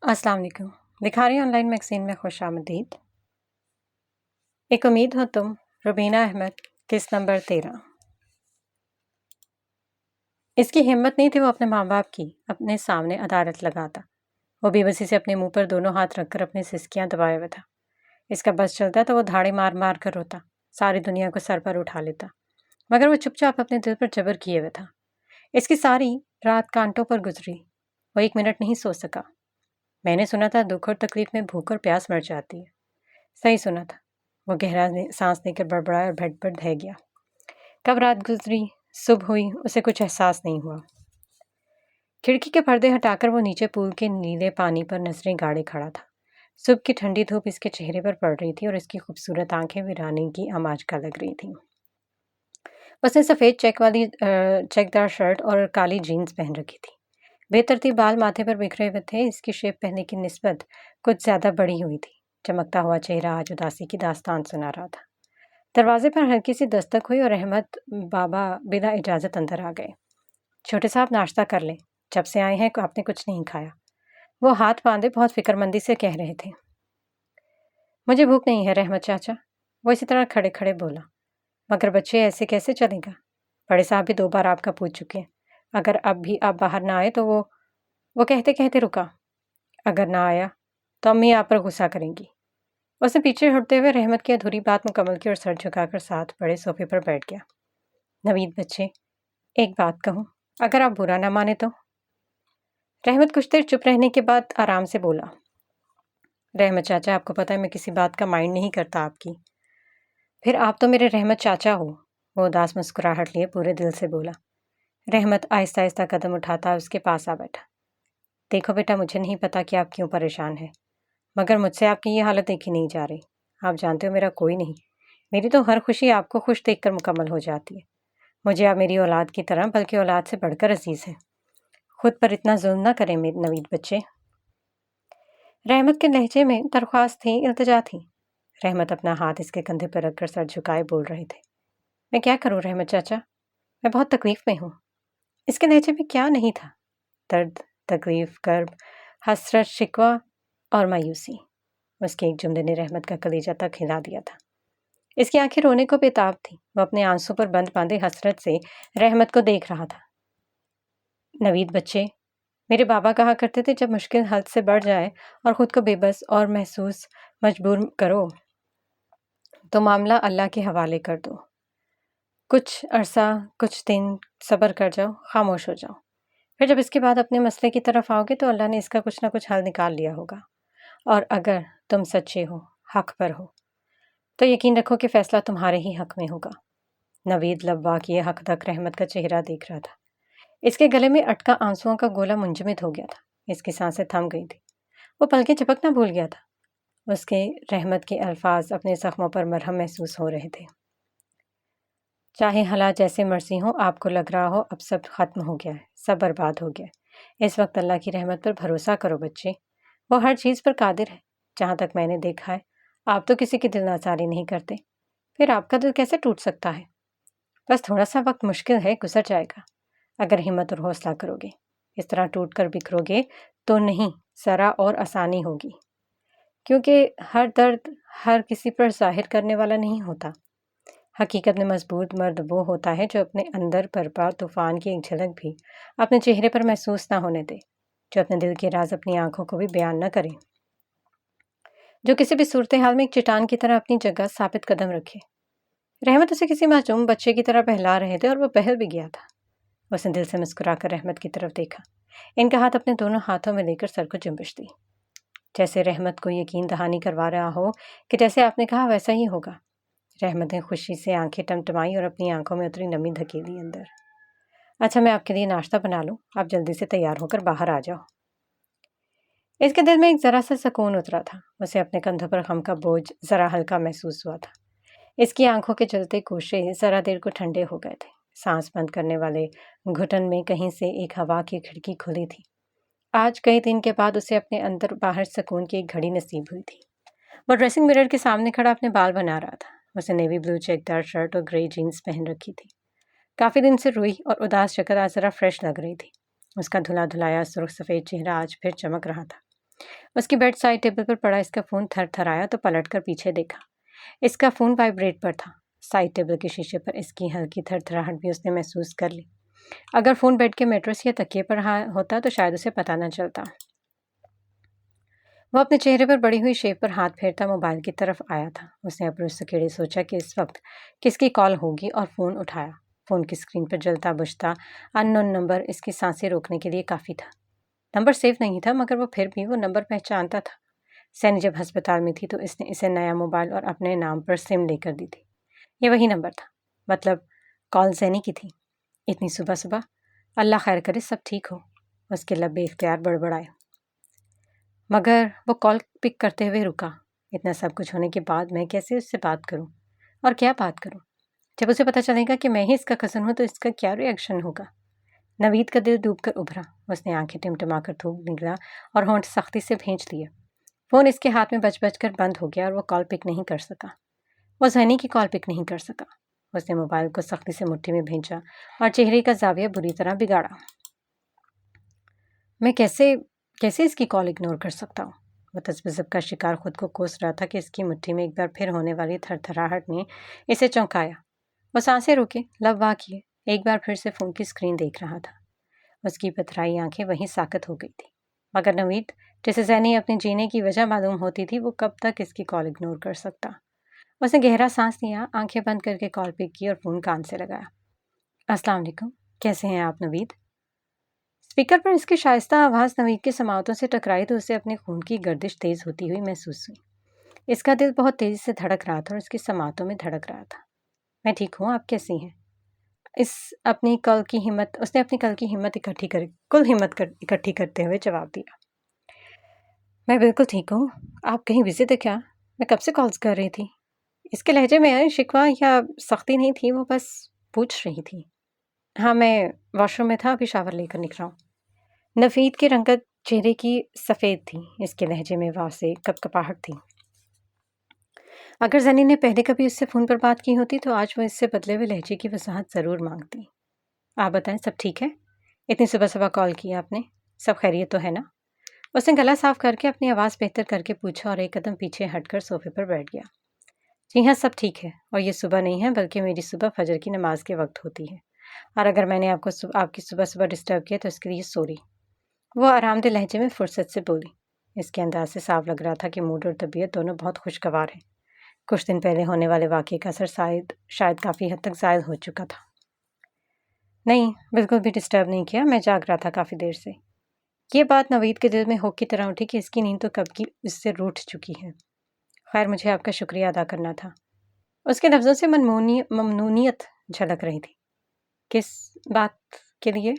अस्सलाम वालेकुम। भिखारी ऑनलाइन मैगज़ीन में खुशामदीद। एक उम्मीद हो तुम, रुबीना अहमद, किस्त नंबर 13। इसकी हिम्मत नहीं थी वो अपने माँ बाप की अपने सामने अदालत लगाता। वो बेबसी से अपने मुंह पर दोनों हाथ रखकर अपनी सिसकियां दबाए हुए था। इसका बस चलता तो वो धाड़े मार मार कर रोता, सारी दुनिया को सर पर उठा लेता। मगर वो चुपचाप अपने दिल पर जबर किए हुए था। इसकी सारी रात कांटों पर गुजरी। वो 1 मिनट नहीं सो सका। मैंने सुना था दुख और तकलीफ में भूख और प्यास मर जाती है। सही सुना था। वो गहरा सांस लेकर बड़बड़ाया और बेड पर ढह गया। कब रात गुजरी, सुबह हुई, उसे कुछ एहसास नहीं हुआ। खिड़की के पर्दे हटाकर वो नीचे पूल के नीले पानी पर नजरें गाड़े खड़ा था। सुबह की ठंडी धूप इसके चेहरे पर पड़ रही थी और इसकी खूबसूरत आंखें वीरानी की आमाजका लग रही थीं। उसने सफ़ेद चेकदार शर्ट और काली जीन्स पहन रखी थी। बेतरतीब बाल माथे पर बिखरे हुए थे। इसकी शेप पहनने की निस्बत कुछ ज्यादा बड़ी हुई थी। चमकता हुआ चेहरा आज उदासी की दास्तान सुना रहा था। दरवाजे पर हल्की सी दस्तक हुई और अहमद बाबा बिना इजाजत अंदर आ गए। छोटे साहब, नाश्ता कर लें, जब से आए हैं आपने कुछ नहीं खाया। वो हाथ बांधे बहुत फिक्रमंदी से कह रहे थे। मुझे भूख नहीं है रहमत चाचा, वो इसी तरह खड़े खड़े बोला। मगर बच्चे, ऐसे कैसे चलेगा? बड़े साहब भी 2 बार आपका पूछ चुके हैं। अगर अब भी आप बाहर ना आए तो वो कहते कहते रुका। अगर ना आया तो अम्मी आप पर गुस्सा करेंगी। उसने पीछे हटते हुए रहमत की अधूरी बात मुकम्मल की और सर झुकाकर साथ बड़े सोफे पर बैठ गया। नवीद बच्चे, एक बात कहूँ, अगर आप बुरा ना माने तो? रहमत कुछ देर चुप रहने के बाद आराम से बोला। रहमत चाचा, आपको पता है मैं किसी बात का माइंड नहीं करता आपकी। फिर आप तो मेरे रहमत चाचा हो। वो उदास मुस्कुराहट लिए पूरे दिल से बोला। रहमत आहिस्ता आहिस्ता कदम उठाता उसके पास आ बैठा। देखो बेटा, मुझे नहीं पता कि आप क्यों परेशान हैं, मगर मुझसे आपकी ये हालत देखी नहीं जा रही। आप जानते हो मेरा कोई नहीं। मेरी तो हर खुशी आपको खुश देखकर मुकम्मल हो जाती है। मुझे आप मेरी औलाद की तरह बल्कि औलाद से बढ़कर अजीज हैं। खुद पर इतना जुल्म ना करें मेरे नवीद बच्चे। रहमत के लहजे में दरख्वास्त थी, इल्तिजा थी। रहमत अपना हाथ इसके कंधे पर रखकर सर झुकाए बोल रहे थे। मैं क्या करूं रहमत चाचा, मैं बहुत तकलीफ में हूँ। इसके लहजे में क्या नहीं था? दर्द, तकलीफ, कर्ब, हसरत, शिकवा और मायूसी। उसके एक जुमले ने रहमत का कलेजा तक हिला दिया था। इसकी आंखें रोने को बेताब थी। वह अपने आंसू पर बंद बांधे हसरत से रहमत को देख रहा था। नवीद बच्चे, मेरे बाबा कहा करते थे, जब मुश्किल हद से बढ़ जाए और खुद को बेबस और महसूस मजबूर करो तो मामला अल्लाह के हवाले कर दो। कुछ अरसा, कुछ दिन सब्र कर जाओ, खामोश हो जाओ। फिर जब इसके बाद अपने मसले की तरफ आओगे तो अल्लाह ने इसका कुछ ना कुछ हल निकाल लिया होगा। और अगर तुम सच्चे हो, हक पर हो, तो यकीन रखो कि फैसला तुम्हारे ही हक में होगा। नवीद लब्बा किए हक तक रहमत का चेहरा देख रहा था। इसके गले में अटका आंसुओं का गोला मुंजमद हो गया था। इसकी सांसें थम गई थी। वो पलकें झपकना भूल गया था। उसके रहमत के अल्फाज अपने जख्मों पर मरहम महसूस हो रहे थे। चाहे हालात जैसे मर्जी हो, आपको लग रहा हो अब सब खत्म हो गया है, सब बर्बाद हो गया है, इस वक्त अल्लाह की रहमत पर भरोसा करो बच्चे। वो हर चीज़ पर कादिर है। जहाँ तक मैंने देखा है, आप तो किसी की दिल नासारी नहीं करते। फिर आपका दिल कैसे टूट सकता है? बस थोड़ा सा वक्त मुश्किल है, गुजर जाएगा। अगर हिम्मत और हौसला करोगे। इस तरह टूट कर बिखरोगे तो नहीं, ज़रा और आसानी होगी। क्योंकि हर दर्द हर किसी पर जाहिर करने वाला नहीं होता। हकीकत में मजबूत मर्द वो होता है जो अपने अंदर बरपा तूफान की एक झलक भी अपने चेहरे पर महसूस ना होने दे, जो अपने दिल के राज अपनी आंखों को भी बयान न करे, जो किसी भी सूरत हाल में एक चट्टान की तरह अपनी जगह साबित कदम रखे। रहमत उसे किसी मासूम बच्चे की तरह बहला रहे थे और वो बहल भी गया था। उसने दिल से मुस्कुराकर रहमत की तरफ देखा। इनका हाथ अपने दोनों हाथों में लेकर सर को जुम्बिश दी, जैसे रहमत को यकीन दहानी करवा रहा हो कि जैसे आपने कहा वैसा ही होगा। रहमत ने खुशी से आंखें टमटमाई और अपनी आंखों में उतरी नमी धकेली अंदर। अच्छा, मैं आपके लिए नाश्ता बना लूं, आप जल्दी से तैयार होकर बाहर आ जाओ। इसके दिल में एक जरा सा सुकून उतरा था। उसे अपने कंधों पर गम का बोझ जरा हल्का महसूस हुआ था। इसकी आंखों के जलते गोशे जरा देर को ठंडे हो गए थे। सांस बंद करने वाले घुटन में कहीं से एक हवा की खिड़की खुली थी। आज कई दिन के बाद उसे अपने अंदर बाहर सुकून की एक घड़ी नसीब हुई थी। वो ड्रेसिंग मिरर के सामने खड़ा अपने बाल बना रहा था। उसे नेवी ब्लू चेकदार शर्ट और ग्रे जीन्स पहन रखी थी। काफ़ी दिन से रुई और उदास शक्ल आज ज़रा फ्रेश लग रही थी। उसका धुला धुलाया सुर्ख सफ़ेद चेहरा आज फिर चमक रहा था। उसकी बेड साइड टेबल पर पड़ा इसका फ़ोन थरथराया तो पलटकर पीछे देखा। इसका फ़ोन वाइब्रेट पर था। साइड टेबल के शीशे पर इसकी हल्की थरथराहट भी उसने महसूस कर ली। अगर फ़ोन बेड के मैट्रेस या तकिए पर होता तो शायद उसे पता न चलता। वो अपने चेहरे पर बड़ी हुई शेप पर हाथ फेरता मोबाइल की तरफ आया था। उसने अप्रुसुकेड़े सोचा कि इस वक्त किसकी कॉल होगी और फ़ोन उठाया। फ़ोन की स्क्रीन पर जलता बुझता अननोन नंबर इसकी सांसें रोकने के लिए काफ़ी था। नंबर सेफ नहीं था मगर वो फिर भी वो नंबर पहचानता था। सैनी जब अस्पताल में थी तो इसने इसे नया मोबाइल और अपने नाम पर सिम लेकर दी थी। ये वही नंबर था, मतलब कॉल सैनी की थी। इतनी सुबह सुबह, अल्लाह खैर करे सब ठीक हो। उसके लब बेख्तियार बड़बड़ाए, मगर वो कॉल पिक करते हुए रुका। इतना सब कुछ होने के बाद मैं कैसे उससे बात करूं और क्या बात करूं? जब उसे पता चलेगा कि मैं ही इसका कज़न हूं तो इसका क्या रिएक्शन होगा? नवीद का दिल डूबकर उभरा। उसने आंखें टिमटिमाकर थूक निकला और होंठ सख्ती से भींच लिए। फ़ोन इसके हाथ में बच बच कर बंद हो गया और वो कॉल पिक नहीं कर सका। वो सैनी की कॉल पिक नहीं कर सका। उसने मोबाइल को सख्ती से मुट्ठी में भींचा और चेहरे का जाविया बुरी तरह बिगाड़ा। मैं कैसे कैसे इसकी कॉल इग्नोर कर सकता हूँ? वो तजब्ज़ब का शिकार खुद को कोस रहा था कि इसकी मुट्ठी में एक बार फिर होने वाली थरथराहट ने इसे चौंकाया। वो सांसें रोके, लब वाह किए, एक बार फिर से फ़ोन की स्क्रीन देख रहा था। उसकी पथराई आंखें वहीं साकत हो गई थी। मगर नवीद, जिसे सैनी अपने जीने की वजह मालूम होती थी, वो कब तक इसकी कॉल इग्नोर कर सकता? उसने गहरा सांस लिया, आंखें बंद करके कॉल पिक की और फ़ोन कान से लगाया। अस्सलाम वालेकुम, कैसे हैं आप नवीद? स्पीकर पर इसकी शाइस्ता आवाज़ नवीद के समातों से टकराई तो उसे अपने खून की गर्दिश तेज़ होती हुई महसूस हुई। इसका दिल बहुत तेज़ी से धड़क रहा था और उसकी समातों में धड़क रहा था। मैं ठीक हूँ, आप कैसी हैं? उसने अपनी कल की हिम्मत इकट्ठी करते हुए जवाब दिया। मैं बिल्कुल ठीक हूँ। आप कहीं बिज़ी थे क्या? मैं कब से कॉल्स कर रही थी। इसके लहजे में शिकवा या सख्ती नहीं थी, वो बस पूछ रही थी। हाँ, मैं वॉशरूम में था, अभी शावर लेकर निकला हूँ। नफीद की रंगत चेहरे की सफ़ेद थी। इसके लहजे में वासे कपकपाहट थी। अगर जनी ने पहले कभी उससे फ़ोन पर बात की होती तो आज वो इससे बदले हुए लहजे की वजाहत ज़रूर मांगती। आप बताएं, सब ठीक है? इतनी सुबह सुबह कॉल किया आपने, सब खैरियत तो है ना? उसने गला साफ करके अपनी आवाज़ बेहतर करके पूछा और एक कदम पीछे हटकर सोफे पर बैठ गया। जी हाँ, सब ठीक है और ये सुबह नहीं है बल्कि मेरी सुबह फजर की नमाज के वक्त होती है। और अगर मैंने आपकी सुबह सुबह डिस्टर्ब किया तो इसके लिए सॉरी। वो आरामदेह लहजे में फुर्सत से बोली। इसके अंदाज से साफ लग रहा था कि मूड और तबीयत दोनों बहुत खुशगवार हैं। कुछ दिन पहले होने वाले वाक़ये का असर शायद काफ़ी हद तक ज़ायल हो चुका था। नहीं, बिल्कुल भी डिस्टर्ब नहीं किया, मैं जाग रहा था काफ़ी देर से। ये बात नवीद के दिल में हुक की तरह उठी कि इसकी नींद तो कब की उससे रूठ चुकी है। खैर, मुझे आपका शुक्रिया अदा करना था। उसके लफ्ज़ों से ममनूनियत झलक रही थी। किस बात के लिए?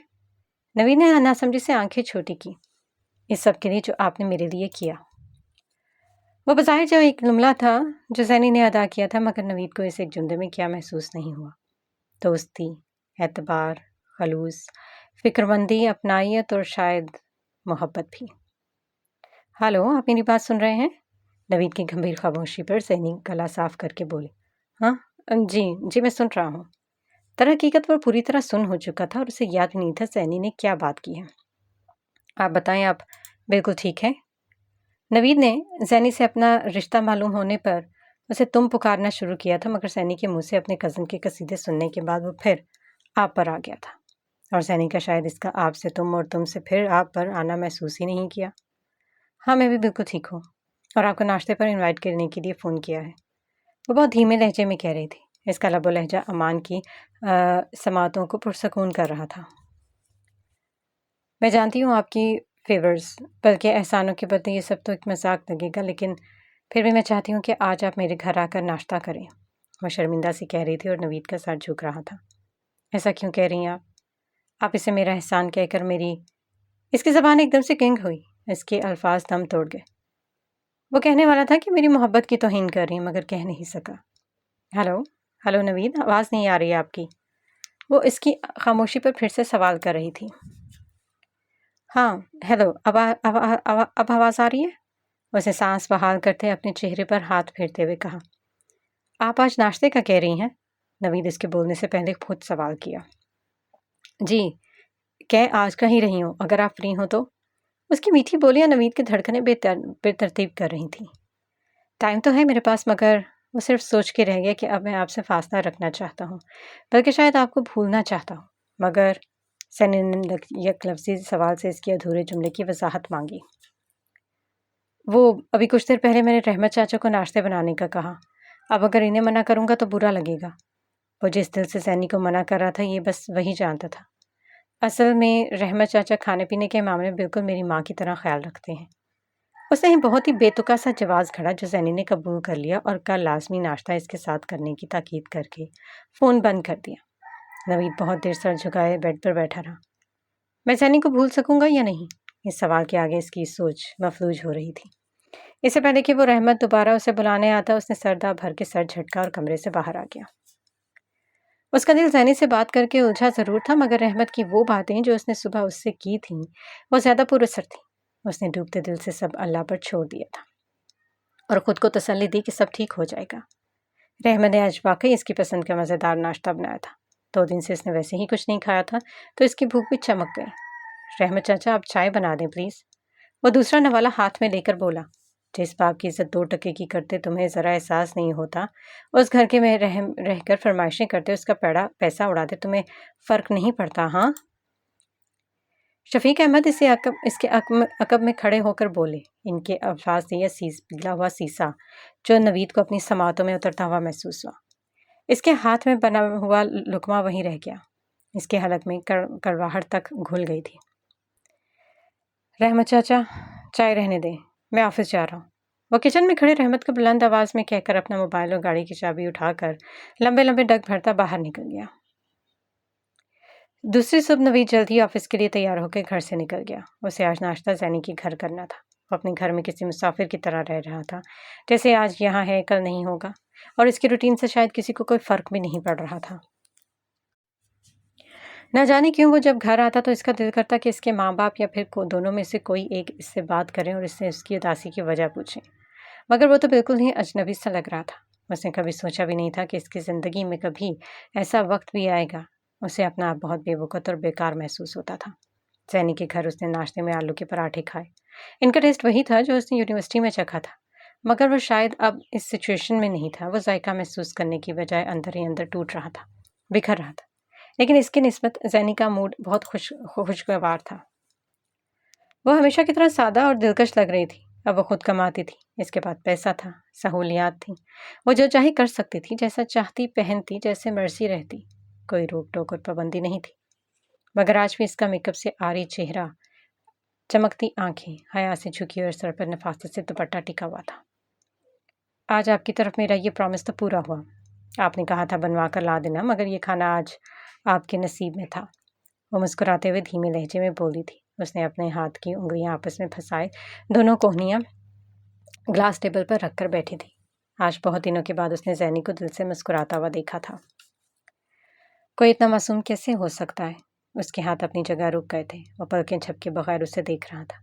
नवीद ने नासमझी से आंखें छोटी की। इस सब के लिए जो आपने मेरे लिए किया। वो बज़ाहिर जो एक जुमला था जो सैनी ने अदा किया था, मगर नवीद को इस एक जुमले में क्या महसूस नहीं हुआ। दोस्ती, एतबार, खलूस, फ़िक्रमंदी, अपनाइयत और शायद मोहब्बत भी। हेलो, आप मेरी बात सुन रहे हैं? नवीद की गंभीर खामोशी पर सैनी गला साफ करके बोले। हाँ, जी मैं सुन रहा हूँ। दरहकीकत वो पूरी तरह सुन हो चुका था और उसे याद नहीं था सैनी ने क्या बात की है। आप बताएं, आप बिल्कुल ठीक हैं? नवीद ने सैनी से अपना रिश्ता मालूम होने पर उसे तुम पुकारना शुरू किया था, मगर सैनी के मुंह से अपने कज़न के कसीदे सुनने के बाद वो फिर आप पर आ गया था और सैनी का शायद इसका आप से तुम और तुम से फिर आप पर आना महसूस ही नहीं किया। हाँ, मैं भी बिल्कुल ठीक हूँ और आपको नाश्ते पर इनवाइट करने के लिए फ़ोन किया है। वो बहुत धीमे लहजे में कह रही थी। इसका लबो लहजा अमान की समातों को पुरसकून कर रहा था। मैं जानती हूँ आपकी फेवर्स, बल्कि एहसानों के बदले ये सब तो एक मजाक लगेगा, लेकिन फिर भी मैं चाहती हूँ कि आज आप मेरे घर आकर नाश्ता करें। वह शर्मिंदा सी कह रही थी और नवीद का सर झुक रहा था। ऐसा क्यों कह रही हैं आप? आप इसे मेरा एहसान कहकर मेरी... इसकी ज़बान एकदम से किंग हुई। इसके अल्फाज दम तोड़ गए। वो कहने वाला था कि मेरी मोहब्बत की तौहीन कर रही हैं, मगर कह नहीं सका। हेलो हेलो नवीद, आवाज़ नहीं आ रही है आपकी। वो इसकी खामोशी पर फिर से सवाल कर रही थी। हाँ, हेलो, अब आवाज़ आ रही है? उसे सांस बहाल करते अपने चेहरे पर हाथ फेरते हुए कहा। आप आज नाश्ते का कह रही हैं? नवीद इसके बोलने से पहले खुद सवाल किया। जी, कह आज का ही रही हूँ, अगर आप फ्री हो तो। उसकी मीठी बोलियां नवीद की धड़कनें बेतरतीब कर रही थीं। टाइम तो है मेरे पास, मगर वो सिर्फ सोच के रह गया कि अब मैं आपसे फासला रखना चाहता हूँ, बल्कि शायद आपको भूलना चाहता हूँ। मगर सनी ने यकलफ्ज़ी सवाल से इसके अधूरे जुमले की वजाहत मांगी। वो अभी कुछ देर पहले मैंने रहमत चाचा को नाश्ते बनाने का कहा। अब अगर इन्हें मना करूँगा तो बुरा लगेगा। वो जिस दिल से सैनी को मना कर रहा था ये बस वही जानता था। असल में रहमत चाचा खाने पीने के मामले में बिल्कुल मेरी माँ की तरह ख्याल रखते हैं। उसने ही बहुत ही बेतुका सा जवाब खड़ा जो सैनी ने कबूल कर लिया और कल लाजमी नाश्ता इसके साथ करने की ताकीद करके फ़ोन बंद कर दिया। नवीद बहुत देर सर झुकाए बेड पर बैठा रहा। मैं सैनी को भूल सकूंगा या नहीं, इस सवाल के आगे इसकी सोच मफलूज हो रही थी। इससे पहले कि वो रहमत दोबारा उसे बुलाने आता, उसने सरदा भर के सर झटका और कमरे से बाहर आ गया। उसका दिल सैनी से बात करके उलझा जरूर था, मगर रहमत की वो बातें जो उसने सुबह उससे की थीं वो ज़्यादा पुरअसर थी। उसने डूबते दिल से सब अल्लाह पर छोड़ दिया था और ख़ुद को तसल्ली दी कि सब ठीक हो जाएगा। रहमत ने आज वाकई इसकी पसंद का मज़ेदार नाश्ता बनाया था। 2 दिन से इसने वैसे ही कुछ नहीं खाया था, तो इसकी भूख भी चमक गई। रहमत चाचा, आप चाय बना दें प्लीज़। वो दूसरा नवाला हाथ में लेकर बोला। जिस बाप की इज्जत 2 टके की करते तुम्हें ज़रा एहसास नहीं होता, उस घर के में रहकर फरमाइशें करते उसका पैसा उड़ाते तुम्हें फ़र्क नहीं पड़ता। हाँ, शफीक अहमद इसके अकब में खड़े होकर बोले। इनके अल्फाज से यह पिघला हुआ शीशा जो नवीद को अपनी समातों में उतरता हुआ महसूस हुआ। इसके हाथ में बना हुआ लुकमा वहीं रह गया। इसके हलक में कड़वाहट तक घुल गई थी। रहमत चाचा, चाय रहने दें, मैं ऑफिस जा रहा हूँ। वो किचन में खड़े रहमत को बुलंद आवाज़ में कहकर अपना मोबाइल और गाड़ी की चाबी उठाकर लंबे लंबे डग भरता बाहर निकल गया। दूसरी सुबह नवीद जल्द ही ऑफिस के लिए तैयार होकर घर से निकल गया। उसे आज नाश्ता सैनी के घर करना था। वो अपने घर में किसी मुसाफिर की तरह रह रहा था, जैसे आज यहाँ है कल नहीं होगा, और इसकी रूटीन से शायद किसी को कोई फ़र्क भी नहीं पड़ रहा था। न जाने क्यों वो जब घर आता तो इसका दिल करता कि इसके माँ बाप या फिर दोनों में से कोई एक इससे बात करें और इससे उसकी उदासी की वजह पूछें, मगर वो तो बिल्कुल ही अजनबी सा लग रहा था। उसने कभी सोचा भी नहीं था कि इसकी ज़िंदगी में कभी ऐसा वक्त भी आएगा। उसे अपना आप बहुत बेवकूफ़ और बेकार महसूस होता था। सैनी के घर उसने नाश्ते में आलू के पराठे खाए। इनका टेस्ट वही था जो उसने यूनिवर्सिटी में चखा था, मगर वो शायद अब इस सिचुएशन में नहीं था। वो जायका महसूस करने की बजाय अंदर ही अंदर टूट रहा था, बिखर रहा था। लेकिन इसकी निस्बत सैनी का मूड बहुत खुशगवार था। वो हमेशा की तरह सादा और दिलकश लग रही थी। अब वो खुद कमाती थी, इसके पास पैसा था, सहूलियात थी। वो जो चाहे कर सकती थी, जैसा चाहती पहनती, जैसे मर्जी रहती। कोई रोक टोक और पाबंदी नहीं थी। मगर आज भी इसका मेकअप से आरी चेहरा, चमकती आंखें, हया से झुकी और सर पर नफासत से दुपट्टा टिका हुआ था। आज आपकी तरफ मेरा ये प्रॉमिस तो पूरा हुआ। आपने कहा था बनवा कर ला देना, मगर ये खाना आज आपके नसीब में था। वो मुस्कुराते हुए धीमे लहजे में बोली थी। उसने अपने हाथ की उंगलियां आपस में फंसाए दोनों कोहनियां ग्लास टेबल पर रखकर बैठी थी। आज बहुत दिनों के बाद उसने जैनी को दिल से मुस्कुराता हुआ देखा था। कोई इतना मासूम कैसे हो सकता है? उसके हाथ अपनी जगह रुक गए थे। वो पलकें झपके बगैर उसे देख रहा था।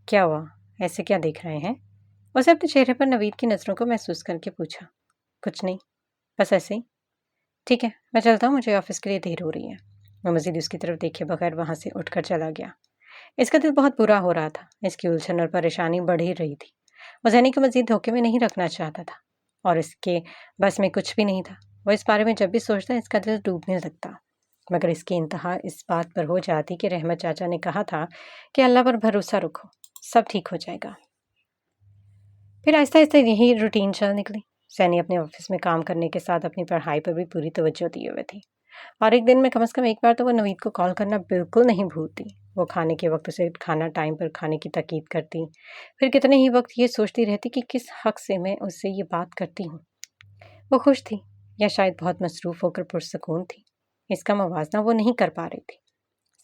क्या हुआ? ऐसे क्या देख रहे हैं? उसे अपने चेहरे पर नवीद की नज़रों को महसूस करके पूछा। कुछ नहीं, बस ऐसे ही। ठीक है, मैं चलता हूँ, मुझे ऑफिस के लिए देर हो रही है। वो मजीद उसकी तरफ देखे बगैर वहाँ से उठकर चला गया। इसका दिल बहुत बुरा हो रहा था। इसकी उलझन और परेशानी बढ़ ही रही थी। वो जैनी को मजीद धोखे में नहीं रखना चाहता था और इसके बस में कुछ भी नहीं था। वो इस बारे में जब भी सोचता इसका दिल डूबने लगता। मगर इसकी इंतहा इस बात पर हो जाती कि रहमत चाचा ने कहा था कि अल्लाह पर भरोसा रखो, सब ठीक हो जाएगा। फिर आहिस्ता आहिस्ता यही रूटीन चल निकली। सैनी अपने ऑफिस में काम करने के साथ अपनी पढ़ाई पर भी पूरी तवज्जो दिए हुए थी और एक दिन में कम से कम एक बार तो वो नवीद को कॉल करना बिल्कुल नहीं भूलती। वो खाने के वक्त उसे खाना टाइम पर खाने की ताकीद करती। फिर कितने ही वक्त ये सोचती रहती कि किस हक से मैं उससे ये बात करती हूँ। वो खुश थी या शायद बहुत मसरूफ़ होकर पुरसकून थी। इसका मवाजना वो नहीं कर पा रही थी।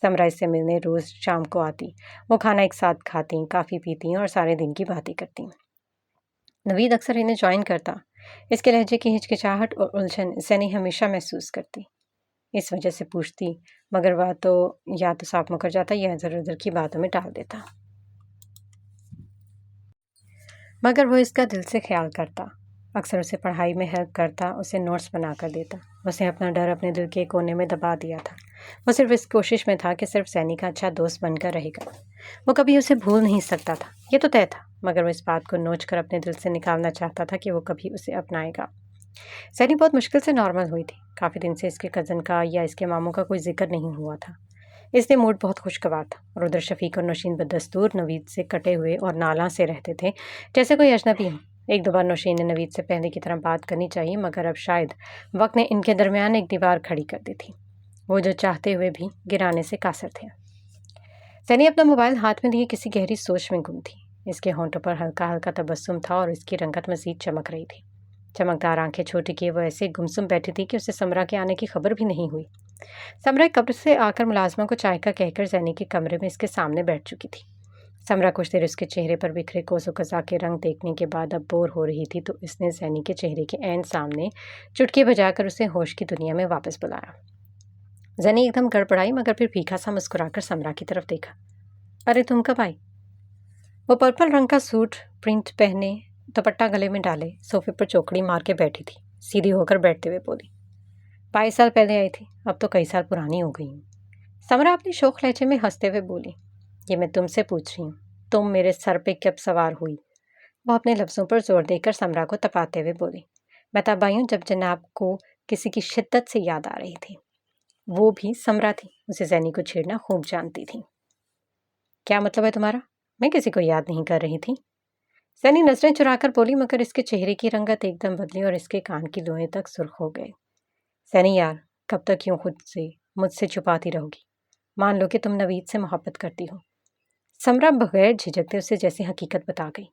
सनराइज से मिलने रोज़ शाम को आती। वो खाना एक साथ खाती, काफ़ी पीती और सारे दिन की बातें करती। नवीद अक्सर इन्हें ज्वाइन करता। इसके लहजे की हिचकिचाहट और उलझन सैनी हमेशा महसूस करती। इस वजह से पूछती, मगर वह तो या तो साफ मुकर जाता या इधर उधर की बातों में टाल देता। मगर वो इसका दिल से ख्याल करता। अक्सर उसे पढ़ाई में हेल्प करता, उसे नोट्स बना कर देता। उसे अपना डर अपने दिल के कोने में दबा दिया था। वो सिर्फ इस कोशिश में था कि सिर्फ सैनी का अच्छा दोस्त बनकर रहेगा। वो कभी उसे भूल नहीं सकता था, ये तो तय था, मगर वो इस बात को नोच कर अपने दिल से निकालना चाहता था कि वो कभी उसे अपनाएगा। सैनी बहुत मुश्किल से नॉर्मल हुई थी। काफ़ी दिन से इसके कज़न का या इसके मामों का कोई जिक्र नहीं हुआ था, इसलिए मूड बहुत खुशगवार था। और उधर शफीक और नौशीन बदस्तूर नवीद से कटे हुए और नाला से रहते थे, जैसे कोई अजनबी हो। एक दो बार नौशीन ने नवीद से पहले की तरह बात करनी चाहिए, मगर अब शायद वक्त ने इनके दरमियान एक दीवार खड़ी कर दी थी, वो जो चाहते हुए भी गिराने से कासर थे। सैनी अपना मोबाइल हाथ में लिए किसी गहरी सोच में गुम थी। इसके होंठों पर हल्का हल्का तबस्सुम था और इसकी रंगत मजीद चमक रही थी। चमकदार आंखें छोटी किए वो ऐसे गुमसुम बैठी थी कि उसे समरा के आने की खबर भी नहीं हुई। समरा कब्र से आकर मुलाजमा को चाय का कहकर सैनी के कमरे में इसके सामने बैठ चुकी थी। समरा कुछ देर उसके चेहरे पर बिखरे कोसो कज़ा के रंग देखने के बाद अब बोर हो रही थी, तो इसने सैनी के चेहरे के ऐन सामने चुटकी बजाकर उसे होश की दुनिया में वापस बुलाया। जैनी एकदम गड़बड़ाई, मगर फिर फीका सा मुस्कुराकर समरा की तरफ देखा। अरे तुम कब आई? वो पर्पल रंग का सूट प्रिंट पहने, दुपट्टा गले में डाले, सोफे पर चौकड़ी मार के बैठी थी। सीधी होकर बैठते हुए बोली, 22 साल पहले आई थी, अब तो कई साल पुरानी हो गई हूँ। समरा अपनी शोख लहजे में हंसते हुए बोली, ये मैं तुमसे पूछ रही हूँ, तुम मेरे सर पे कब सवार हुई? वो अपने लफ्ज़ों पर जोर देकर समरा को तपाते हुए बोली, मैं तब आई हूँ जब जनाब को किसी की शिद्दत से याद आ रही थी। वो भी समरा थी, उसे जैनी को छेड़ना खूब जानती थी। क्या मतलब है तुम्हारा? मैं किसी को याद नहीं कर रही थी। सैनी नजरें चुराकर बोली, मगर इसके चेहरे की रंगत एकदम बदली और इसके कान की लोहें तक सुर्ख हो गए। सैनी यार, कब तक यूं खुद से मुझसे छुपाती रहोगी? मान लो कि तुम नवीद से मोहब्बत करती हो। समरा बगैर झिझकते उसे जैसी हकीकत बता गई,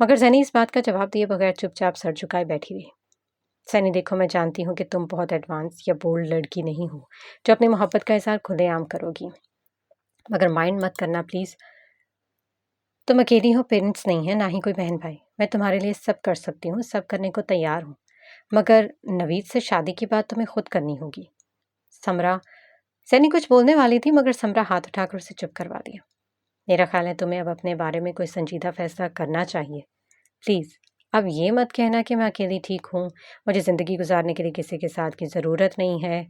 मगर सैनी इस बात का जवाब दिए बगैर चुपचाप सर झुकाए बैठी रही। सैनी देखो, मैं जानती हूँ कि तुम बहुत एडवांस या बोल्ड लड़की नहीं हो जो अपनी मोहब्बत का इजहार खुलेआम करोगी, मगर माइंड मत करना प्लीज़। तुम अकेली हो, पेरेंट्स नहीं है, ना ही कोई बहन भाई। मैं तुम्हारे लिए सब कर सकती हूँ, सब करने को तैयार हूँ, मगर नवीद से शादी की बात तुम्हें खुद करनी होगी। समरा, सैनी कुछ बोलने वाली थी, मगर समरा हाथ उठाकर उसे चुप करवा दिया। मेरा ख्याल है तुम्हें अब अपने बारे में कोई संजीदा फैसला करना चाहिए। प्लीज़ अब ये मत कहना कि मैं अकेली ठीक हूँ, मुझे ज़िंदगी गुजारने के लिए किसी के साथ की ज़रूरत नहीं है।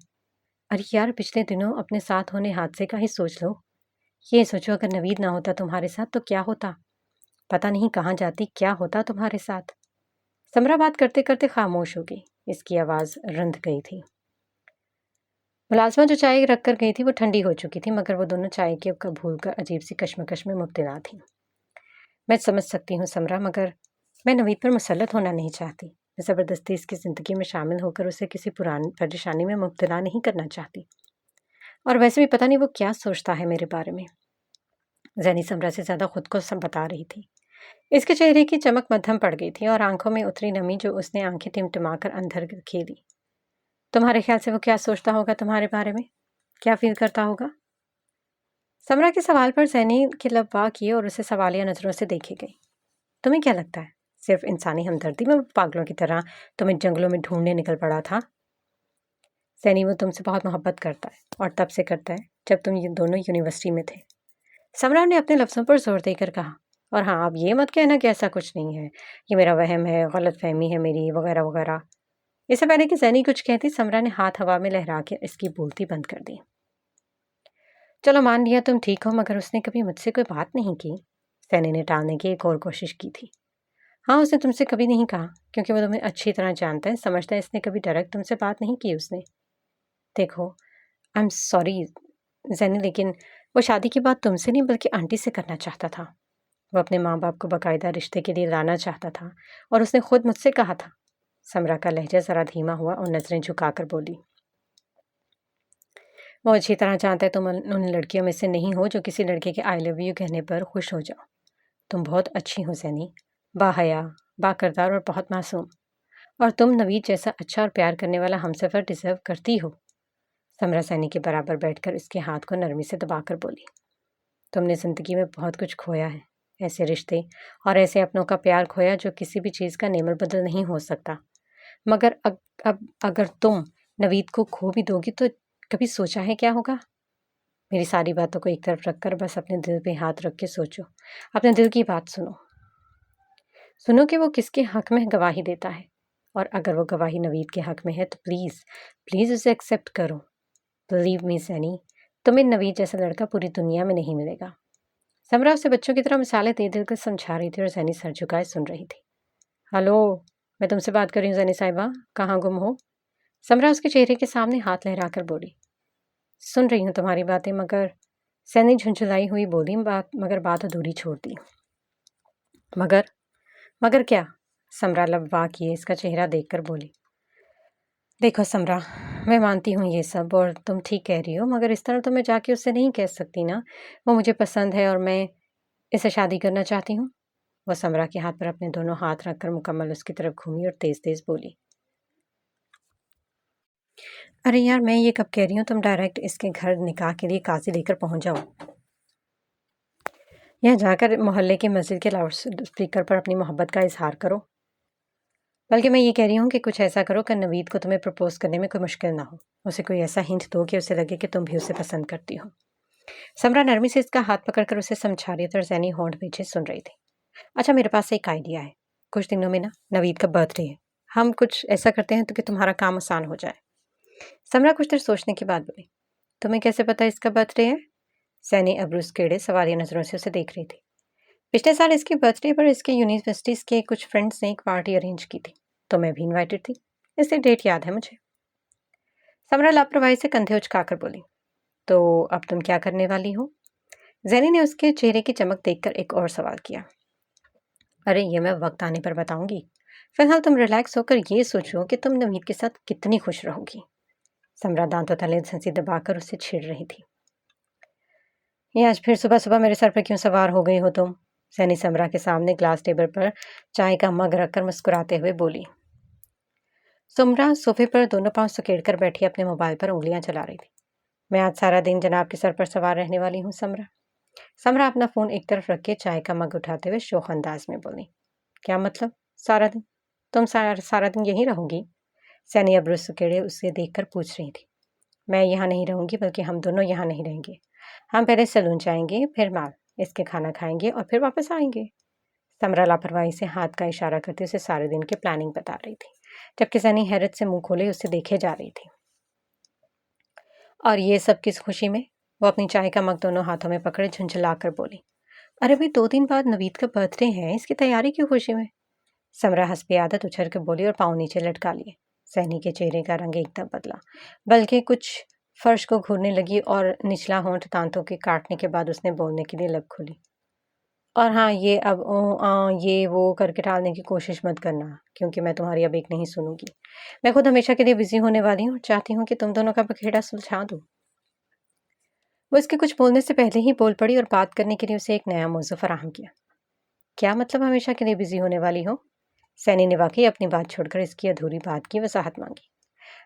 अरे यार, पिछले दिनों अपने साथ होने हादसे का ही सोच लो। ये सोचो, अगर नवीद ना होता तुम्हारे साथ तो क्या होता? पता नहीं कहाँ जाती, क्या होता तुम्हारे साथ? समरा बात करते करते खामोश हो गई। इसकी आवाज़ रंध गई थी। मुलाजमा जो चाय रख कर गई थी वो ठंडी हो चुकी थी, मगर वो दोनों चाय के कप भूलकर अजीब सी कश्मकश में मुब्तला थी। मैं समझ सकती हूँ समरा, मगर मैं नवीद पर मुसल्लत होना नहीं चाहती। मैं ज़बरदस्ती इसकी ज़िंदगी में शामिल होकर उसे किसी पुरानी परेशानी में मुब्तला नहीं करना चाहती। और वैसे भी पता नहीं वो क्या सोचता है मेरे बारे में। जैनी समरा से ज़्यादा खुद को सब बता रही थी। इसके चेहरे की चमक मध्यम पड़ गई थी और आंखों में उतरी नमी जो उसने आंखें टिमटिमाकर अंदर खेली। तुम्हारे ख्याल से वो क्या सोचता होगा तुम्हारे बारे में? क्या फील करता होगा? समरा के सवाल पर जैनी के लब वाह किए और उसे सवालिया नज़रों से देखे गई। तुम्हें क्या लगता है, सिर्फ इंसानी हमदर्दी में पागलों की तरह तुम्हें जंगलों में ढूंढने निकल पड़ा था? सैनी, वो तुमसे बहुत मोहब्बत करता है, और तब से करता है जब तुम ये दोनों यूनिवर्सिटी में थे। समरा ने अपने लफ्ज़ों पर जोर देकर कहा। और हाँ, अब ये मत कहना कि ऐसा कुछ नहीं है, ये मेरा वहम है, गलत फहमी है मेरी, वगैरह वगैरह। इससे पहले कि सैनी कुछ कहती, समरा ने हाथ हवा में लहरा के इसकी बोलती बंद कर दी। चलो मान लिया तुम ठीक हो, मगर उसने कभी मुझसे कोई बात नहीं की। सैनी ने टालने की एक और कोशिश की थी। हाँ, उसने तुमसे कभी नहीं कहा, क्योंकि वो तुम्हें अच्छी तरह जानता है, समझता है इसने कभी डायरेक्ट तुमसे बात नहीं की उसने। देखो, आई एम सॉरी जैनी, लेकिन वो शादी की बात तुमसे नहीं बल्कि आंटी से करना चाहता था। वो अपने माँ बाप को बाकायदा रिश्ते के लिए लाना चाहता था, और उसने खुद मुझसे कहा था। समरा का लहजा ज़रा धीमा हुआ और नज़रें झुकाकर बोली, वो अच्छी तरह जानता है तुम उन लड़कियों में से नहीं हो जो किसी लड़के के आई लव यू कहने पर खुश हो जाओ। तुम बहुत अच्छी हो सैनी, बाहया, बाकिरदार और बहुत मासूम, और तुम नवीद जैसा अच्छा और प्यार करने वाला हमसफ़र डिज़र्व करती हो। समरा सैनी के बराबर बैठकर इसके हाथ को नरमी से दबाकर बोली, तुमने ज़िंदगी में बहुत कुछ खोया है, ऐसे रिश्ते और ऐसे अपनों का प्यार खोया जो किसी भी चीज़ का नेमल बदल नहीं हो सकता। मगर अब अगर तुम नवीद को खो भी दोगी तो कभी सोचा है क्या होगा? मेरी सारी बातों को एक तरफ रखकर बस अपने दिल पे हाथ रख के सोचो, अपने दिल की बात सुनो। सुनो कि वो किसके हक में गवाही देता है, और अगर वो गवाही नवीद के हक में है तो प्लीज़ प्लीज़ उसे एक्सेप्ट करो। बिलीव मी सैनी, तुम्हें नवीद जैसा लड़का पूरी दुनिया में नहीं मिलेगा। समरा उसे बच्चों की तरह मिसालें दे देकर समझा रही थी और सैनी सर झुकाए सुन रही थी। हेलो, मैं तुमसे बात कर रही हूँ सैनी साहिबा, कहाँ गुम हो? समरा उसके चेहरे के सामने हाथ लहराकर बोली। सुन रही हूँ तुम्हारी बातें, मगर सैनी झुंझुलाई हुई बोली, मगर बात अधूरी छोड़ दी। मगर मगर क्या? समरा लबवा किए इसका चेहरा देखकर बोली। देखो समरा, मैं मानती हूँ ये सब और तुम ठीक कह रही हो, मगर इस तरह तो मैं जाके उससे नहीं कह सकती ना। वो मुझे पसंद है और मैं इसे शादी करना चाहती हूँ। वह समरा के हाथ पर अपने दोनों हाथ रखकर मुकम्मल उसकी तरफ घूमी और तेज तेज बोली। अरे यार, मैं ये कब कह रही हूँ तुम डायरेक्ट इसके घर निकाह के लिए काजी लेकर पहुंच जाओ, या जाकर मोहल्ले की मस्जिद के लाउड स्पीकर पर अपनी मोहब्बत का इजहार करो। बल्कि मैं ये कह रही हूँ कि कुछ ऐसा करो कि नवीद को तुम्हें प्रपोज करने में कोई मुश्किल ना हो। उसे कोई ऐसा हिंट दो कि उसे लगे कि तुम भी उसे पसंद करती हो। समरा नरमी से इसका हाथ पकड़कर उसे समझा रही थी और सैनी होंठ पीछे सुन रही थी। अच्छा, मेरे पास एक आइडिया है। कुछ दिनों में ना नवीद का बर्थडे है, हम कुछ ऐसा करते हैं तो कि तुम्हारा काम आसान हो जाए। समरा कुछ देर सोचने के बाद बोली। तुम्हें कैसे पता इसका बर्थडे है? सैनी अब्रूस केड़े सवालिया नजरों से उसे देख रही थी। पिछले साल इसके बर्थडे पर इसके यूनिवर्सिटीज के कुछ फ्रेंड्स ने एक पार्टी अरेंज की थी, तो मैं भी इन्वाइटेड थी, इसलिए डेट याद है मुझे। समरा लापरवाही से कंधे उचकाकर बोली। तो अब तुम क्या करने वाली हो? जैनी ने उसके चेहरे की चमक देखकर एक और सवाल किया। अरे ये मैं वक्त आने पर बताऊंगी, फिलहाल तुम रिलैक्स होकर ये सोचो कि तुम नवीद के साथ कितनी खुश रहोगी। समरा दांतों तले हंसी दबाकर उससे छिड़ रही थी। ये आज फिर सुबह सुबह मेरे सर पर क्यों सवार हो गई हो तुम? सैनी समरा के सामने ग्लास टेबल पर चाय का मग रखकर मुस्कुराते हुए बोली। समरा सोफे पर दोनों पांव सुकेड़कर बैठी अपने मोबाइल पर उंगलियां चला रही थी। मैं आज सारा दिन जनाब के सर पर सवार रहने वाली हूँ समरा। समरा अपना फोन एक तरफ रख के चाय का मग उठाते हुए शोख अंदाज में बोली। क्या मतलब सारा दिन? तुम सारा दिन यहीं रहोगी? सैनी अब्रू सुकेड़े उसे देखकर पूछ रही थी। मैं यहाँ नहीं रहूंगी, बल्कि हम दोनों यहाँ नहीं रहेंगे। हम पहले सैलून जाएंगे, फिर माल इसके खाना खाएंगे और फिर वापस आएंगे। समरा लापरवाही से हाथ का इशारा करते उसे सारे दिन की प्लानिंग बता रही थी, जबकि सैनी हैरत से मुंह खोले उसे देखे जा रही थी। और ये सब किस खुशी में? वो अपनी चाय का मग दोनों हाथों में पकड़े झुंझलाकर बोली। अरे भाई, 2 दिन बाद नवीद का बर्थडे है, इसकी तैयारी क्यों खुशी में? समरा हंस पे आदत उछल कर बोली और पाँव नीचे लटका लिए। सैनी के चेहरे का रंग एकदम बदला, बल्कि कुछ फर्श को घूरने लगी और निचला होंठ दांतों के काटने के बाद उसने बोलने के लिए लब खोली। और हाँ, ये अब ये वो करके टालने की कोशिश मत करना, क्योंकि मैं तुम्हारी अब एक नहीं सुनूंगी। मैं खुद हमेशा के लिए बिजी होने वाली हूँ, चाहती हूँ कि तुम दोनों का बखेड़ा सुलझा दूँ। वो इसके कुछ बोलने से पहले ही बोल पड़ी और बात करने के लिए उसे एक नया मौजू फराहम किया। क्या मतलब हमेशा के लिए बिजी होने वाली हो? सैनी ने वाकई अपनी बात छोड़कर इसकी अधूरी बात की वजाहत मांगी।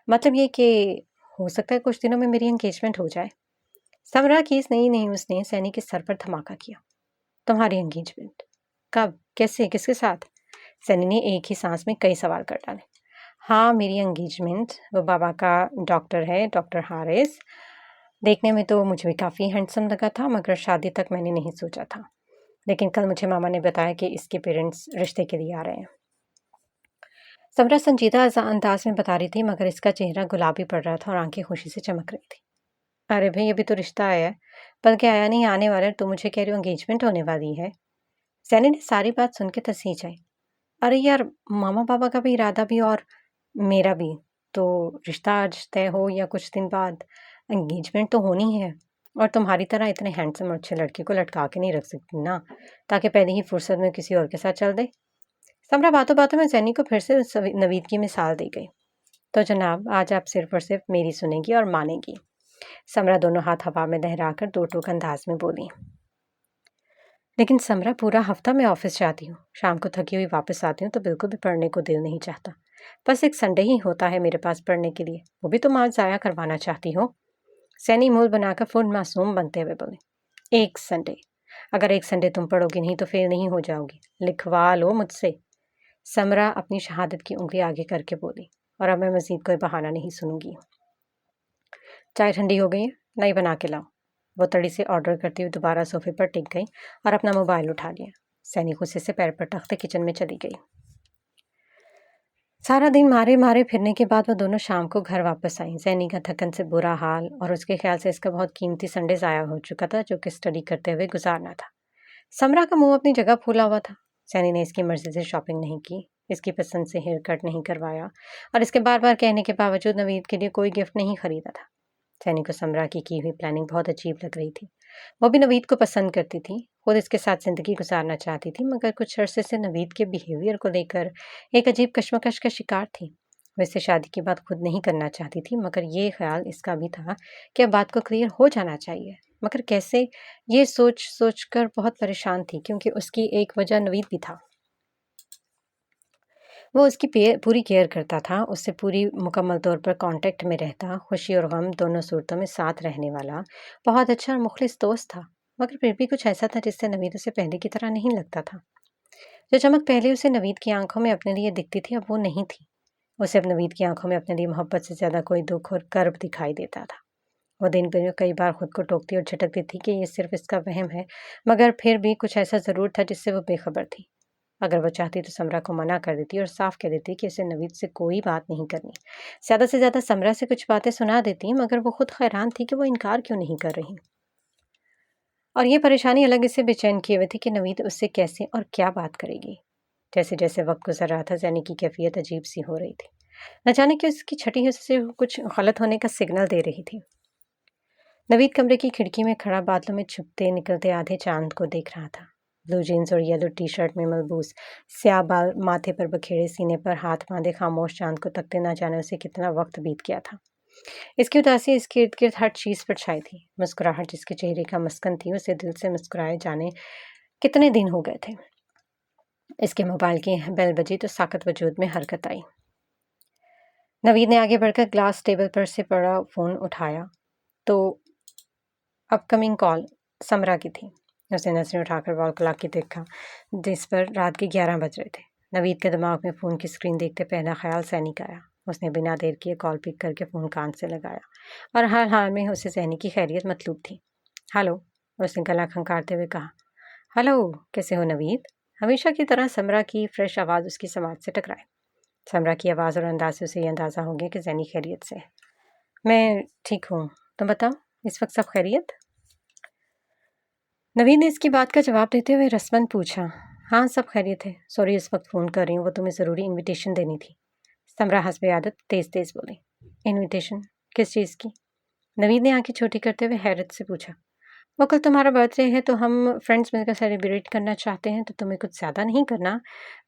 मतलब ये कि हो सकता है कुछ दिनों में मेरी एंगेजमेंट हो जाए। समरा की इस नई नहीं उसने सैनी के सर पर धमाका किया। तुम्हारी एंगेजमेंट? कब, कैसे, किसके साथ? सैनी ने एक ही सांस में कई सवाल कर डाले। हाँ, मेरी एंगेजमेंट, वो बाबा का डॉक्टर है, डॉक्टर हारिस। देखने में तो मुझे भी काफ़ी हैंडसम लगा था, मगर शादी तक मैंने नहीं सोचा था। लेकिन कल मुझे मामा ने बताया कि इसके पेरेंट्स रिश्ते के लिए आ रहे हैं। समरा संजीदा अंदाज में बता रही थी, मगर इसका चेहरा गुलाबी पड़ रहा था और आंखें खुशी से चमक रही थी। अरे भाई, अभी तो रिश्ता आया है, बल्कि आया नहीं, आने वाला है। तो मुझे कह रही हो एंगेजमेंट होने वाली है? सैनी ने सारी बात सुन के तसीज आई। अरे यार, मामा पापा का भी इरादा भी और मेरा भी, तो रिश्ता आज तय हो या कुछ दिन बाद, एंगेजमेंट तो होनी है। और तुम्हारी तरह इतने हैंडसम और अच्छे लड़के को लटका के नहीं रख सकती ना, ताकि पहले ही फुर्सत में किसी और के साथ चल दे। समरा बातों बातों में सैनी को फिर से नवीद की मिसाल दी गई। तो जनाब, आज आप सिर्फ और सिर्फ मेरी सुनेगी और मानेगी। समरा दोनों हाथ हवा में लहराकर दो टूक अंदाज में बोली। लेकिन समरा, पूरा हफ्ता मैं ऑफिस जाती हूँ, शाम को थकी हुई वापस आती हूँ तो बिल्कुल भी पढ़ने को दिल नहीं चाहता। बस एक संडे ही होता है मेरे पास पढ़ने के लिए, वो भी तुम आज ज़ाया करवाना चाहती हो? सैनी मूल बनाकर फुल मासूम बनते हुए बोले। एक संडे? अगर एक संडे तुम पढ़ोगी नहीं तो फेल नहीं हो जाओगी, लिखवा लो मुझसे। समरा अपनी शहादत की उंगली आगे करके बोली। और अब मैं मजीद कोई बहाना नहीं सुनूंगी। चाय ठंडी हो गई है, नई बना के लाओ। वो तड़ी से ऑर्डर करती हुई दोबारा सोफे पर टिक गई और अपना मोबाइल उठा लिया। सैनी गुस्से से पैर पर टखते किचन में चली गई। सारा दिन मारे मारे फिरने के बाद वो दोनों शाम को घर वापस आई। जैनी का थकन से बुरा हाल और उसके ख्याल से इसका बहुत कीमती संडे ज़ाया हो चुका था, जो कि स्टडी करते हुए गुजारना था। समरा का मुंह अपनी जगह फूला हुआ था। जैनी ने इसकी मर्जी से शॉपिंग नहीं की, इसकी पसंद से हेयर कट नहीं करवाया और इसके बार बार कहने के बावजूद नवीद के लिए कोई गिफ्ट नहीं खरीदा था। सैनी को समरा की हुई प्लानिंग बहुत अजीब लग रही थी। वो भी नवीद को पसंद करती थी, खुद इसके साथ ज़िंदगी गुजारना चाहती थी, मगर कुछ अरसे से नवीद के बिहेवियर को लेकर एक अजीब कश्मकश का शिकार थी। वो इससे शादी की बात खुद नहीं करना चाहती थी, मगर ये ख्याल इसका भी था कि अब बात को क्लियर हो जाना चाहिए। मगर कैसे, ये सोच सोच कर बहुत परेशान थी, क्योंकि उसकी एक वजह नवीद भी था। वो उसकी पूरी केयर करता था, उससे पूरी मुकम्मल तौर पर कांटेक्ट में रहता, खुशी और गम दोनों सूरतों में साथ रहने वाला बहुत अच्छा और मुखलिस दोस्त था। मगर फिर भी कुछ ऐसा था जिससे नवीद उसे पहले की तरह नहीं लगता था। जो चमक पहले उसे नवीद की आंखों में अपने लिए दिखती थी, अब वो नहीं थी। उसे अब नवीद की आंखों में अपने लिए मोहब्बत से ज़्यादा कोई दुख और कर्ब दिखाई देता था। वो दिन भर में कई बार खुद को टोकती और झटकती थी कि ये सिर्फ इसका वहम है, मगर फिर भी कुछ ऐसा ज़रूर था जिससे वो बेखबर थी। अगर वो चाहती तो समरा को मना कर देती और साफ कह देती कि उसे नवीद से कोई बात नहीं करनी। ज़्यादा से ज़्यादा समरा से कुछ बातें सुना देती, मगर वो खुद हैरान थी कि वो इनकार क्यों नहीं कर रही। और ये परेशानी अलग इससे बेचैन किए हुए थी कि नवीद उससे कैसे और क्या बात करेगी। जैसे जैसे वक्त गुजर रहा था, जैनी की कैफियत अजीब सी हो रही थी। न जाने कि उसकी छठी हिस्से से कुछ गलत होने का सिग्नल दे रही थी। नवीद कमरे की खिड़की में खड़ा बादलों में छुपते निकलते आधे चांद को देख रहा था। ब्लू जीन्स और येलो टी शर्ट में मलबूस, स्याह बाल माथे पर बखेड़े, सीने पर हाथ बांधे खामोश चांद को तकते ना जाने उसे कितना वक्त बीत गया था। इसकी उदासी इसके इर्द गिर्द हर चीज़ पर छाई थी। मुस्कुराहट जिसके चेहरे का मस्कन थी, उसे दिल से मुस्कुराए जाने कितने दिन हो गए थे। इसके मोबाइल की बेल बजी तो साकत वजूद में हरकत आई। नवीद ने आगे बढ़कर ग्लास टेबल पर से पड़ा फ़ोन उठाया तो अपकमिंग कॉल समरा की थी। उसने नजरें उठाकर वॉल क्लॉक की देखा, जिस पर रात के 11 बज रहे थे। नवीद के दिमाग में फ़ोन की स्क्रीन देखते पहला ख्याल सैनी का आया। उसने बिना देर किए कॉल पिक करके फ़ोन कान से लगाया और हाल हाल में उसे सैनी की खैरियत मतलूब थी। हेलो, उसने गला खंकारते हुए कहा। हेलो, कैसे हो नवीद? हमेशा की तरह समरा की फ्रेश आवाज़ उसकी समाज से टकराई। समरा की आवाज़ और अंदाज से उसे ये अंदाज़ा हो गया कि सैनी खैरियत से है। मैं ठीक हूँ, तुम बताओ, इस वक्त सब खैरियत? नवीन ने इसकी बात का जवाब देते हुए रस्मन पूछा। हाँ, सब खैरियत है। सॉरी, इस वक्त फ़ोन कर रही हूँ, वो तुम्हें ज़रूरी इनविटेशन देनी थी। समरा हस्बे आदत तेज़ तेज़ बोली। इनविटेशन? किस चीज़ की? नवीन ने आंखें छोटी करते हुए हैरत से पूछा। वो कल तुम्हारा बर्थडे है तो हम फ्रेंड्स मिलकर सेलिब्रेट करना चाहते हैं, तो तुम्हें कुछ ज़्यादा नहीं करना।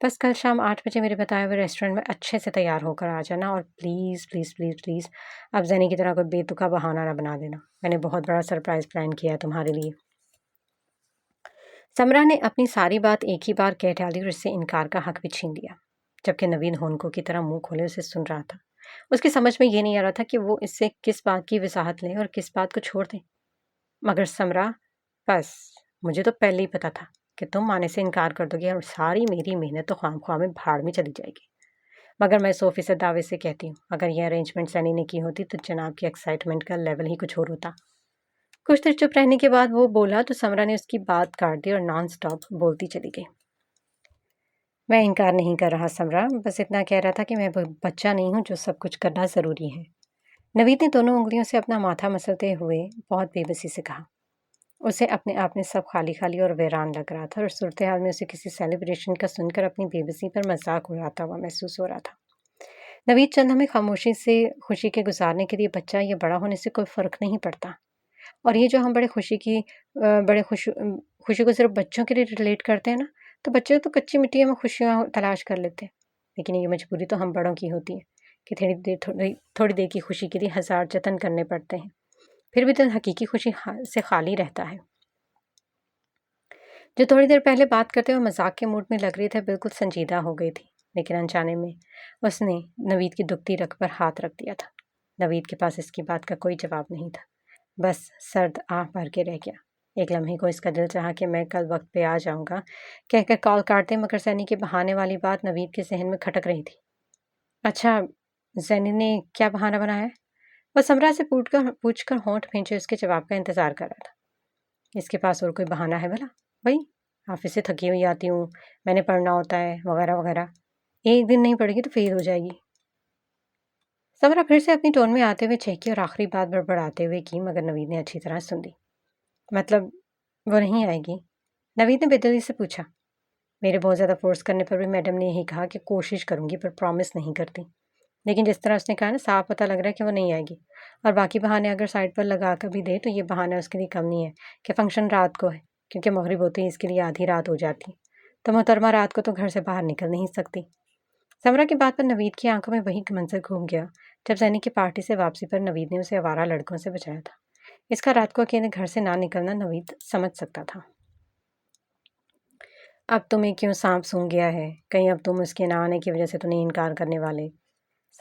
बस कल शाम 8 बजे मेरे बताए हुए रेस्टोरेंट में अच्छे से तैयार होकर आ जाना, और प्लीज़ प्लीज़ प्लीज़ प्लीज़ अब जैनी की तरह कोई बेतुका बहाना ना बना देना। मैंने बहुत बड़ा सरप्राइज़ प्लान किया है तुम्हारे लिए। समरा ने अपनी सारी बात एक ही बार कह डाली और इससे इनकार का हक भी छीन लिया, जबकि नवीन होनको की तरह मुंह खोले उसे सुन रहा था। उसकी समझ में ये नहीं आ रहा था कि वो इससे किस बात की वजाहत ले और किस बात को छोड़ दे। मगर समरा, बस मुझे तो पहले ही पता था कि तुम माने से इनकार कर दोगे और सारी मेरी मेहनत तो ख्वाम में भाड़ में चली जाएगी। मगर मैं 100% दावे से कहती हूँ, अगर ये अरेंजमेंट सनी ने की होती तो जनाब की एक्साइटमेंट का लेवल ही कुछ और होता। कुछ देर चुप रहने के बाद वो बोला तो समरा ने उसकी बात काट दी और नॉन स्टॉप बोलती चली गई। मैं इनकार नहीं कर रहा समरा, बस इतना कह रहा था कि मैं बच्चा नहीं हूँ जो सब कुछ करना ज़रूरी है। नवीद ने दोनों उंगलियों से अपना माथा मसलते हुए बहुत बेबसी से कहा। उसे अपने आप में सब खाली खाली और वीरान लग रहा था और सूरत हाल में उसे किसी सेलिब्रेशन का सुनकर अपनी बेबसी पर मजाक उड़ाता हुआ महसूस हो रहा था। नवीद चंद हमें खामोशी से खुशी के गुजारने के लिए बच्चा या बड़ा होने से कोई फ़र्क नहीं पड़ता। और ये जो हम बड़े खुशी को सिर्फ बच्चों के लिए रिलेट करते हैं ना, तो बच्चे तो कच्ची मिट्टी में खुशियाँ तलाश कर लेते हैं। लेकिन ये मजबूरी तो हम बड़ों की होती है कि थोड़ी देर की खुशी के लिए हज़ार जतन करने पड़ते हैं। फिर भी दिल हकीकी खुशी से खाली रहता है। जो थोड़ी देर पहले बात करते हुए मजाक के मूड में लग रही थी, बिल्कुल संजीदा हो गई थी। लेकिन अनजाने में उसने नवीद की दुखती रग पर हाथ रख दिया था। नवीद के पास इसकी बात का कोई जवाब नहीं था, बस सर्द आह भर के रह गया। एक लम्हे को इसका दिल चाहा कि मैं कल वक्त पे आ जाऊंगा कहकर कॉल काटते, मगर सैनी के बहाने वाली बात नवीद के जहन में खटक रही थी। अच्छा, सैनी ने क्या बहाना बनाया है? वह समरा से पूछकर होंठ भींचे उसके जवाब का इंतजार कर रहा था। इसके पास और कोई बहाना है भला? वही, ऑफिस से थकी हुई आती हूँ, मैंने पढ़ना होता है, वगैरह वगैरह। एक दिन नहीं पढ़ेगी तो फेल हो जाएगी। समरा फिर से अपनी टोन में आते हुए चहकी और आखिरी बात बड़बड़ाते हुए की, मगर नवीद ने अच्छी तरह सुन ली। मतलब वो नहीं आएगी? नवीद ने बेदर्दी से पूछा। मेरे बहुत ज़्यादा फोर्स करने पर भी मैडम ने यही कहा कि कोशिश करूंगी पर प्रॉमिस नहीं करती। लेकिन जिस तरह उसने कहा ना, साफ पता लग रहा है कि वो नहीं आएगी। और बाकी बहाने अगर साइड पर लगा कर भी दे तो ये बहाना उसके लिए कम नहीं है कि फंक्शन रात को है, क्योंकि मगरिब होते ही इसके लिए आधी रात हो जाती। तो मोहतरमा रात को तो घर से बाहर निकल नहीं सकती। समरा की बात पर नवीद की आंखों में वही मंजर घूम गया जब जैनी की पार्टी से वापसी पर नवीद ने उसे आवारा लड़कों से बचाया था। इसका रात को अकेले घर से ना निकलना नवीद समझ सकता था। अब तुम्हें क्यों सांप सूंघ गया है? कहीं अब तुम उसके ना आने की वजह से तो नहीं इनकार करने वाले?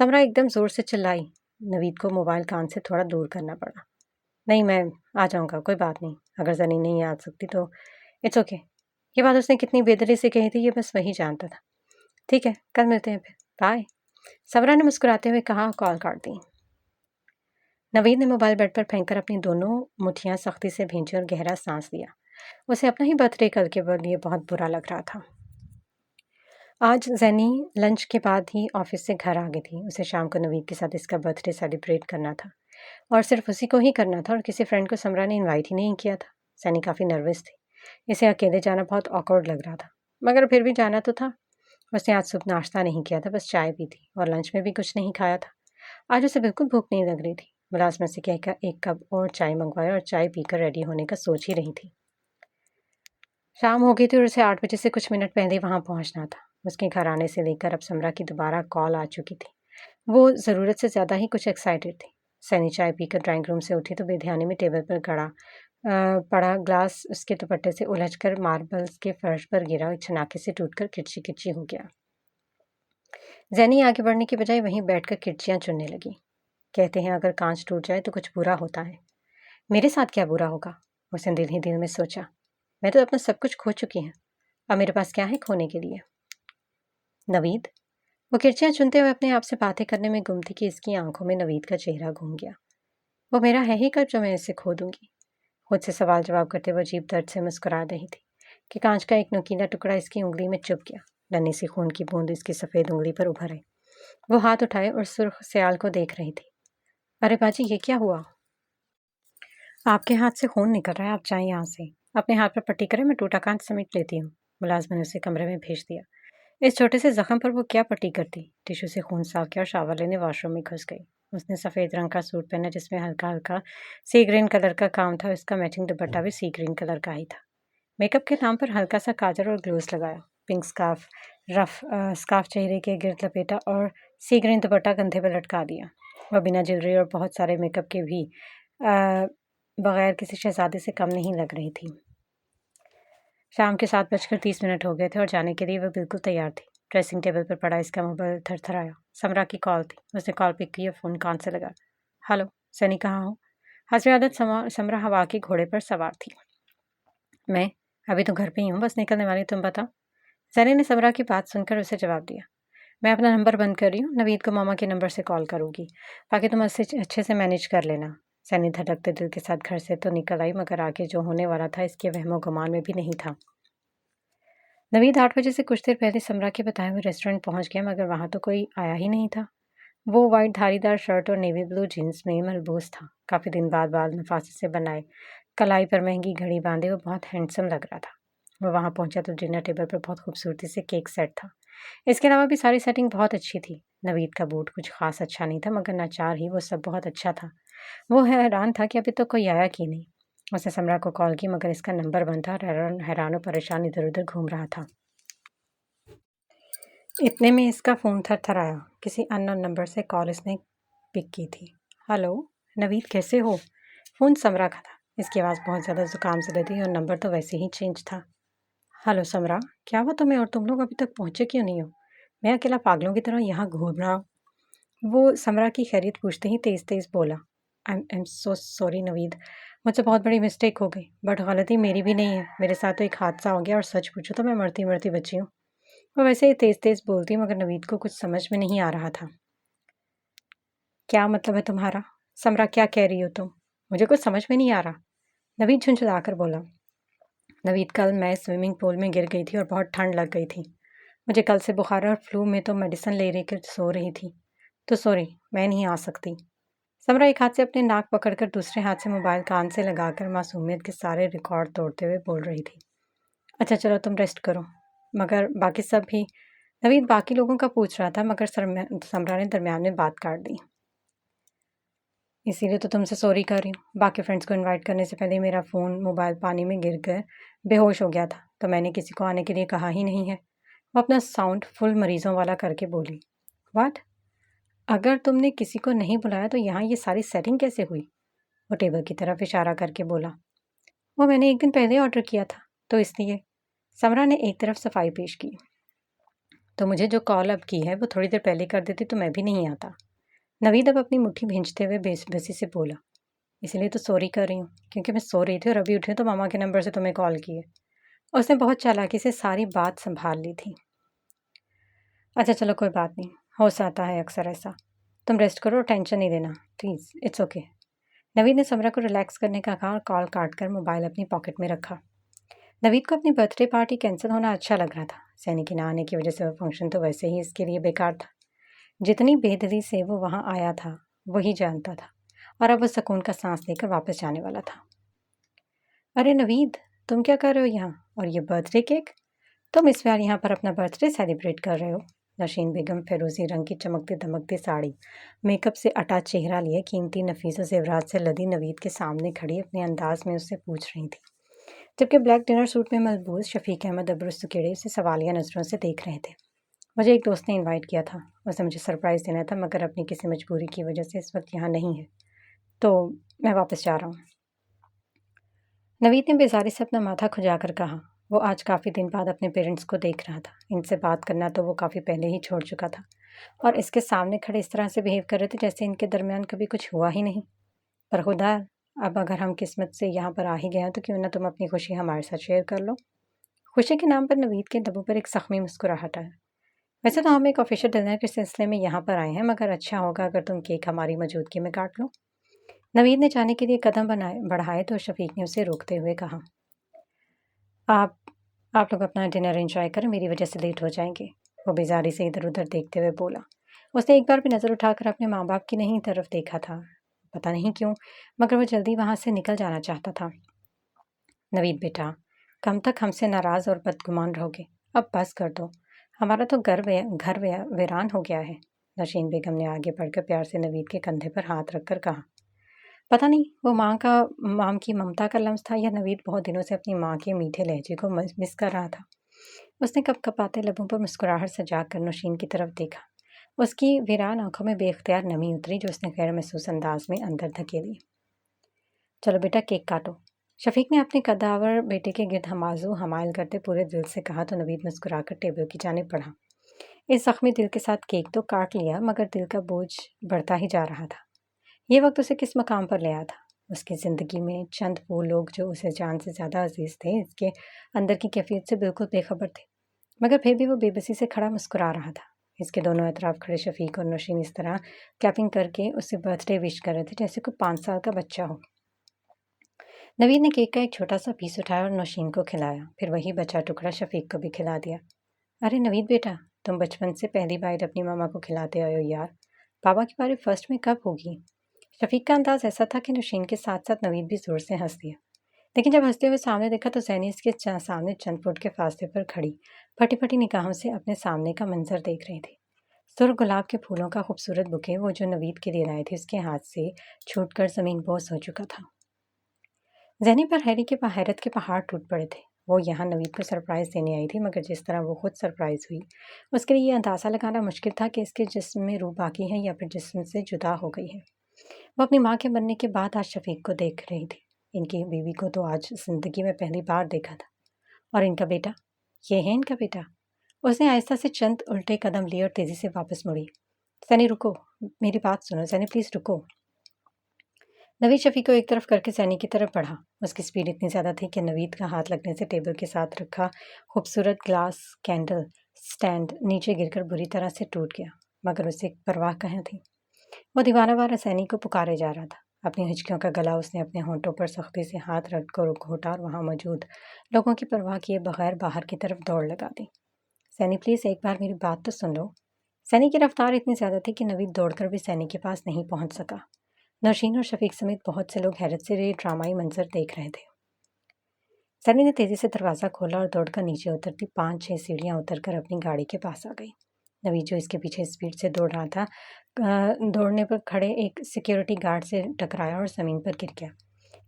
समरा एकदम जोर से चिल्लाई। नवीद को मोबाइल कान से थोड़ा दूर करना पड़ा। नहीं, मैं आ जाऊंगा, कोई बात नहीं। अगर जनी नहीं आ सकती तो इट्स ओके। ये बात उसने कितनी बेदरी से कही थी ये बस वही जानता था। ठीक है, कल मिलते हैं फिर, बाय। समरा ने मुस्कुराते हुए कहा, कॉल काट दी। नवीद ने मोबाइल बेड पर फेंककर अपनी दोनों मुठियां सख्ती से भींची और गहरा सांस लिया। उसे अपना ही बर्थडे कल के लिए बहुत बुरा लग रहा था। आज जैनी लंच के बाद ही ऑफिस से घर आ गई थी। उसे शाम को नवीद के साथ इसका बर्थडे सेलिब्रेट करना था, और सिर्फ उसी को ही करना था, और किसी फ्रेंड को समरा ने इनवाइट ही नहीं किया था। सैनी काफ़ी नर्वस थी। इसे अकेले जाना बहुत ऑकवर्ड लग रहा था, मगर फिर भी जाना तो था। उसने आज सुबह नाश्ता नहीं किया था, बस चाय पी थी, और लंच में भी कुछ नहीं खाया था। आज उसे बिल्कुल भूख नहीं लग रही थी। मुलाजमत से कहकर एक कप और चाय मंगवाया और चाय पीकर रेडी होने का सोच ही रही थी। शाम हो गई थी और उसे 8 बजे से कुछ मिनट पहले वहां पहुंचना था। उसके घर आने से लेकर अब समरा की दोबारा कॉल आ चुकी थी। वो ज़रूरत से ज़्यादा ही कुछ एक्साइटेड थी। सैनी चाय पीकर ड्राइंग रूम से उठी तो बेध्यानी में टेबल पर पड़ा ग्लास उसके दुपट्टे से उलझकर मार्बल्स के फर्श पर गिरा और छनाके से टूटकर किरची किरची हो गया। जैनी आगे बढ़ने की बजाय वहीं बैठकर किरचियां चुनने लगी। कहते हैं अगर कांच टूट जाए तो कुछ बुरा होता है। मेरे साथ क्या बुरा होगा? उसने दिल ही दिल में सोचा। मैं तो अपना सब कुछ खो चुकी हूँ। अब मेरे पास क्या है खोने के लिए? नवीद। वो किरचियां चुनते हुए अपने आप से बातें करने में गुम थी कि इसकी आंखों में नवीद का चेहरा घूम गया। वो मेरा है ही कब जो मैं इसे खो दूंगी? खुद से सवाल जवाब करते हुए अजीब दर्द से मुस्कुरा रही थी कि कांच का एक नुकीला टुकड़ा इसकी उंगली में चुभ गया। नन्ही सी खून की बूंद इसकी सफ़ेद उंगली पर उभर आई। वो हाथ उठाए और सुर्ख सियाल को देख रही थी। अरे बाजी, ये क्या हुआ? आपके हाथ से खून निकल रहा है, आप जाएं यहाँ से। अपने हाथ पर पट्टी करें, मैं टूटा कांच समेट लेती हूँ। मुलाजम ने उसे कमरे में भेज दिया। इस छोटे से जख्म पर वो क्या पट्टी करती? टिश्यू से खून साफ किया और शावर लेने वॉशरूम में घुस गई। उसने सफ़ेद रंग का सूट पहना जिसमें हल्का हल्का सी ग्रीन कलर का काम था। उसका मैचिंग दुपट्टा भी सी ग्रीन कलर का ही था। मेकअप के नाम पर हल्का सा काजल और ग्लोव्स लगाया। पिंक स्कार्फ चेहरे के गिर्द लपेटा और सी ग्रीन दुपट्टा कंधे पर लटका दिया। वह बिना ज्वेलरी और बहुत सारे मेकअप के भी बगैर किसी शहजादे से कम नहीं लग रही थी। शाम के 7:30 हो गए थे और जाने के लिए वह बिल्कुल तैयार थी। ड्रेसिंग टेबल पर पड़ा इसका मोबाइल थरथराया। समरा की कॉल थी। उसने कॉल पिक की और फ़ोन कान से लगा। हेलो, सनी कहाँ हो? हस्बी आदत समरा हवा के घोड़े पर सवार थी। मैं अभी तो घर पे ही हूँ, बस निकलने वाली, तुम बताओ। सनी ने समरा की बात सुनकर उसे जवाब दिया। मैं अपना नंबर बंद कर रही हूँ, नवीद को मामा के नंबर से कॉल करूँगी, बाकी तुम उससे अच्छे से मैनेज कर लेना। सनी धड़कते दिल के साथ घर से तो निकल आई, मगर आगे जो होने वाला था इसके वहमो गुमान में भी नहीं था। नवीद 8 बजे से कुछ देर पहले समरा के बताए हुए रेस्टोरेंट पहुंच गया, मगर वहां तो कोई आया ही नहीं था। वो वाइट धारीदार शर्ट और नेवी ब्लू जीन्स में मलबूस था। काफ़ी दिन बाद बाल नफासे से बनाए, कलाई पर महंगी घड़ी बांधे वो बहुत हैंडसम लग रहा था। वो वहां पहुंचा तो डिनर टेबल पर बहुत खूबसूरती से केक सेट था। इसके अलावा भी सारी सेटिंग बहुत अच्छी थी। नवीद का बूट कुछ खास अच्छा नहीं था, मगर नाचार ही वो सब बहुत अच्छा था। वो हैरान था कि अभी तो कोई आया कि नहीं। उसने समरा को कॉल की, मगर इसका नंबर बंद था और हैरान और परेशान इधर उधर घूम रहा था। इतने में इसका फ़ोन थरथराया। किसी अननोन नंबर से कॉल इसने पिक की थी। हेलो, नवीद कैसे हो? फ़ोन समरा का था। इसकी आवाज़ बहुत ज़्यादा ज़ुकाम से थी और नंबर तो वैसे ही चेंज था। हेलो समरा, क्या हुआ तुम्हें और तुम लोग अभी तक पहुँचे क्यों नहीं हो? मैं अकेला पागलों की तरह यहाँ घूम रहा हूँ। वो समरा की खैरियत पूछते ही तेज़ तेज़ बोला। I am so sorry Naveed, मुझसे बहुत बड़ी मिस्टेक हो गई, बट गलती मेरी भी नहीं है। मेरे साथ तो एक हादसा हो गया और सच पूछो तो मैं मरती मरती बची हूँ। वो वैसे ही तेज़ तेज़ बोलती, मगर नवीद को कुछ समझ में नहीं आ रहा था। क्या मतलब है तुम्हारा? समरा, क्या कह रही हो तुम? मुझे कुछ समझ में नहीं आ रहा। नवीद झुंझुलाकर बोला। नवीद, कल मैं स्विमिंग पूल में गिर गई थी और बहुत ठंड लग गई थी। मुझे कल से बुखार और फ्लू में तो मेडिसिन ले कर सो रही थी। तो सॉरी, मैं नहीं आ सकती। समरा एक हाथ से अपने नाक पकड़कर दूसरे हाथ से मोबाइल कान से लगाकर मासूमियत के सारे रिकॉर्ड तोड़ते हुए बोल रही थी। अच्छा चलो तुम रेस्ट करो। मगर बाकी सब भी। नवीद बाकी लोगों का पूछ रहा था मगर समरा ने दरमियान में बात काट दी। इसीलिए तो तुमसे सॉरी कर रही हूँ। बाकी फ्रेंड्स को इनवाइट करने से पहले मेरा फ़ोन मोबाइल पानी में गिर कर बेहोश हो गया था, तो मैंने किसी को आने के लिए कहा ही नहीं है। वो अपना साउंड फुल मरीजों वाला करके बोली। व्हाट? अगर तुमने किसी को नहीं बुलाया तो यहाँ ये सारी सेटिंग कैसे हुई? वो टेबल की तरफ इशारा करके बोला। वो मैंने एक दिन पहले ऑर्डर किया था, तो इसलिए। समरा ने एक तरफ सफाई पेश की। तो मुझे जो कॉल अब की है वो थोड़ी देर पहले कर देती तो मैं भी नहीं आता। नवीद अब अपनी मुट्ठी भींचते हुए बेबसी से बोला। इसलिए तो सॉरी कर रही हूँ, क्योंकि मैं सो रही थी और अभी उठी तो मामा के नंबर से तुम्हें कॉल की है। उसने बहुत चालाकी से सारी बात संभाल ली थी। अच्छा चलो कोई बात नहीं, हो सकता है अक्सर ऐसा। तुम रेस्ट करो और टेंशन नहीं लेना प्लीज़, इट्स ओके। नवीद ने समरा को रिलैक्स करने का कहा और कॉल काट कर मोबाइल अपनी पॉकेट में रखा। नवीद को अपनी बर्थडे पार्टी कैंसिल होना अच्छा लग रहा था। सैनी के ना आने की वजह से वो फंक्शन तो वैसे ही इसके लिए बेकार था। जितनी बेदिली से वो वहाँ आया था वही जानता था, और अब वो सुकून का सांस लेकर वापस जाने वाला था। अरे नवीद, तुम क्या कर रहे हो यहाँ? और ये बर्थडे केक? तुम इस बार यहाँ पर अपना बर्थडे सेलिब्रेट कर रहे हो? नशीन बेगम फिरोजी रंग की चमकती दमकती साड़ी, मेकअप से अटा चेहरा लिए कीमती नफीस जेवरात से लदी नवीद के सामने खड़ी अपने अंदाज में उससे पूछ रही थी, जबकि ब्लैक डिनर सूट में मलबूस शफीक अहमद अब्रुस्तुकेड़े उसे सवालिया नज़रों से देख रहे थे। मुझे एक दोस्त ने इनवाइट किया था, उसे मुझे सरप्राइज़ देना था, मगर अपनी किसी मजबूरी की वजह से इस वक्त यहाँ नहीं है, तो मैं वापस जा रहा हूँ। नवीद ने बेजारी से अपना माथा खुजाकर कहा। वो आज काफ़ी दिन बाद अपने पेरेंट्स को देख रहा था। इनसे बात करना तो वो काफ़ी पहले ही छोड़ चुका था, और इसके सामने खड़े इस तरह से बिहेव कर रहे थे जैसे इनके दरमियान कभी कुछ हुआ ही नहीं। पर खुदा, अब अगर हम किस्मत से यहाँ पर आ ही गए हैं तो क्यों ना तुम अपनी खुशी हमारे साथ शेयर कर लो। खुशी के नाम पर नवीद के लबों पर एक ज़ख्मी मुस्कुराहट आया। वैसे तो हम एक ऑफिशियल डिनर के सिलसिले में यहाँ पर आए हैं, मगर अच्छा होगा अगर तुम केक हमारी मौजूदगी में काट लो। नवीद ने जाने के लिए कदम बढ़ाए तो शफीक ने उसे रोकते हुए कहा, आप आप लोग अपना डिनर एंजॉय करें, मेरी वजह से लेट हो जाएंगे। वो बेजारी से इधर उधर देखते हुए बोला। उसने एक बार भी नज़र उठाकर अपने माँ बाप की नहीं तरफ देखा था, पता नहीं क्यों, मगर वो जल्दी वहाँ से निकल जाना चाहता था। नवीद बेटा, कम तक हमसे नाराज़ और बदगुमान रहोगे? अब बस कर दो, हमारा तो घर वीरान हो गया है। नशीन बेगम ने आगे बढ़कर प्यार से नवीद के कंधे पर हाथ रखकर कहा। पता नहीं वो माँ की ममता का लम्स था या नवीद बहुत दिनों से अपनी माँ के मीठे लहजे को मिस कर रहा था। उसने कपकपाते लबों पर मुस्कुराहट सजा कर नौशीन की तरफ देखा। उसकी वीरान आंखों में बेख्तियार नमी उतरी जो उसने गैर महसूस अंदाज में अंदर धकेली। चलो बेटा केक काटो। शफीक ने अपने कदावर बेटे के गिर्द हमाजू हमायल करते पूरे दिल से कहा तो नवीद मुस्कुराकर टेबल की जानिब बढ़ा। इस जख्मी दिल के साथ केक तो काट लिया, मगर दिल का बोझ बढ़ता ही जा रहा था। ये वक्त उसे किस मकाम पर ले आया था? उसकी ज़िंदगी में चंद वो लोग जो उसे जान से ज़्यादा अजीज़ थे, इसके अंदर की कैफियत से बिल्कुल बेखबर थे, मगर फिर भी वो बेबसी से खड़ा मुस्कुरा रहा था। इसके दोनों अतराफ खड़े शफीक और नौशीन इस तरह क्लैपिंग करके उसे बर्थडे विश कर रहे थे जैसे कोई 5 साल का बच्चा हो। नवीद ने केक का एक छोटा सा पीस उठाया और नौशीन को खिलाया, फिर वही बचा टुकड़ा शफीक को भी खिला दिया। अरे नवीद बेटा, तुम बचपन से पहली बार अपनी मामा को खिलाते आए हो यार। पापा की बारी फर्स्ट में कब होगी? शफीक का अंदाज ऐसा था कि नौशीन के साथ साथ नवीद भी जोर से हंस दिया, लेकिन जब हंसते हुए सामने देखा तो जैनी इसके सामने चंद फुट के फासले पर खड़ी फटी फटी निगाहों से अपने सामने का मंजर देख रही थी। सुर गुलाब के फूलों का खूबसूरत बुके वो जो नवीद के लिए लाए थे उसके हाथ से छूटकर जमीन बोस हो चुका था। जैनी पर हैरी के हैरत के पहाड़ टूट पड़े थे। वो यहाँ नवीद को सरप्राइज़ देने आई थी, मगर जिस तरह वो खुद सरप्राइज़ हुई उसके लिए ये अंदाज़ा लगाना मुश्किल था कि इसके जिस्म में रूह बाकी है या फिर जिस्म से जुदा हो गई है। वो अपनी माँ के बनने के बाद आज शफीक को देख रही थी। इनकी बीवी को तो आज ज़िंदगी में पहली बार देखा था। और इनका बेटा, ये है इनका बेटा। उसने आहिस्ता से चंद उल्टे कदम लिए और तेज़ी से वापस मुड़ी। सैनी रुको, मेरी बात सुनो सैनी, प्लीज़ रुको। नवीद शफीक को एक तरफ करके सैनी की तरफ बढ़ा। उसकी स्पीड इतनी ज़्यादा थी कि नवीद का हाथ लगने से टेबल के साथ रखा खूबसूरत ग्लास कैंडल स्टैंड नीचे गिरकर बुरी तरह से टूट गया, मगर उसे परवाह कहाँ थी। वो दीवानावार सैनी को पुकारे जा रहा था। अपनी हिचकियों का गला उसने अपने होंठों पर सख्ती से हाथ रख कर घोटा और वहाँ मौजूद लोगों की परवाह किए बगैर बाहर की तरफ दौड़ लगा दी। सैनी प्लीज़ एक बार मेरी बात तो सुन लो। सैनी की रफ्तार इतनी ज़्यादा थी कि नवीद दौड़कर भी सैनी के पास नहीं पहुंच सका। नौशीन और शफीक समेत बहुत से लोग हैरत से ये ड्रामाई मंजर देख रहे थे। सैनी ने तेजी से दरवाज़ा खोला और दौड़कर नीचे उतरती 5-6 सीढ़ियां उतरकर अपनी गाड़ी के पास आ गई। नवीद जो इसके पीछे स्पीड से दौड़ रहा था, दौड़ने पर खड़े एक सिक्योरिटी गार्ड से टकराया और ज़मीन पर गिर गया।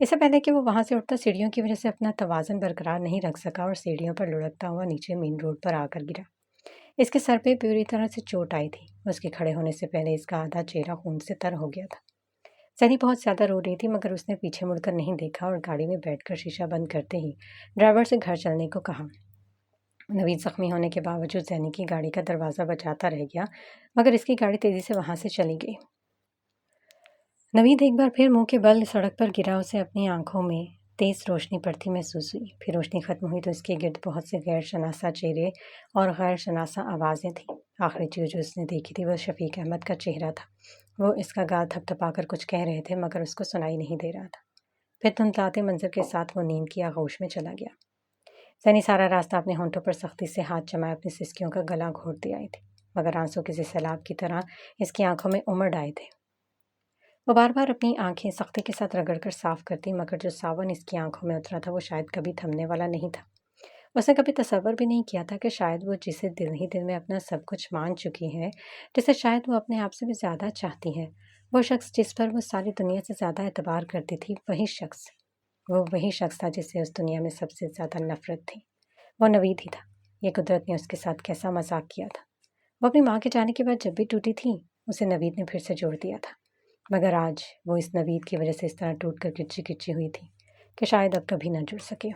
इससे पहले कि वो वहां से उठता, सीढ़ियों की वजह से अपना तवाज़न बरकरार नहीं रख सका और सीढ़ियों पर लुढ़कता हुआ नीचे मेन रोड पर आकर गिरा। इसके सर पे पूरी तरह से चोट आई थी। उसके खड़े होने से पहले इसका आधा चेहरा खून से तर हो गया था। सनी बहुत ज़्यादा रो रही थी, मगर उसने पीछे मुड़कर नहीं देखा और गाड़ी में बैठकर शीशा बंद करते ही ड्राइवर से घर चलने को कहा। नवीद जख्मी होने के बावजूद सैनी की गाड़ी का दरवाज़ा बचाता रह गया, मगर इसकी गाड़ी तेज़ी से वहाँ से चली गई। नवीद एक बार फिर मुंह के बल सड़क पर गिरा। उसे अपनी आंखों में तेज़ रोशनी पड़ती महसूस हुई। फिर रोशनी खत्म हुई तो उसके गिर्द बहुत से गैर शनासा चेहरे और गैर शनासा आवाज़ें थीं। आखिरी चीज़ जो उसने देखी थी वह शफीक अहमद का चेहरा था। वो इसका गाल थपथपाकर कुछ कह रहे थे, मगर उसको सुनाई नहीं दे रहा था। फिर धुंधलाते मंजर के साथ वो नींद की आगोश में चला गया। सैनी सारा रास्ता अपने होंठों पर सख्ती से हाथ जमाए अपनी सिसकियों का गला घोटती आई थी, मगर आंसू किसी सैलाब की तरह इसकी आंखों में उमड़ आए थे। वो बार बार अपनी आंखें सख्ती के साथ रगड़कर साफ करती, मगर जो सावन इसकी आंखों में उतरा था वो शायद कभी थमने वाला नहीं था। उसने कभी तसव्वुर भी नहीं किया था कि शायद वो जिसे दिल ही दिल में अपना सब कुछ मान चुकी है, जिसे शायद वो अपने आप से भी ज़्यादा चाहती है, वो शख्स जिस पर वो सारी दुनिया से ज़्यादा एतबार करती थी, वो वही शख्स था जिससे उस दुनिया में सबसे ज़्यादा नफरत थी। वो नवीद ही था। ये कुदरत ने उसके साथ कैसा मजाक किया था। वो अपनी माँ के जाने के बाद जब भी टूटी थी, उसे नवीद ने फिर से जोड़ दिया था, मगर आज वो इस नवीद की वजह से इस तरह टूट कर किच्ची किच्ची हुई थी कि शायद अब कभी ना जुड़ सके।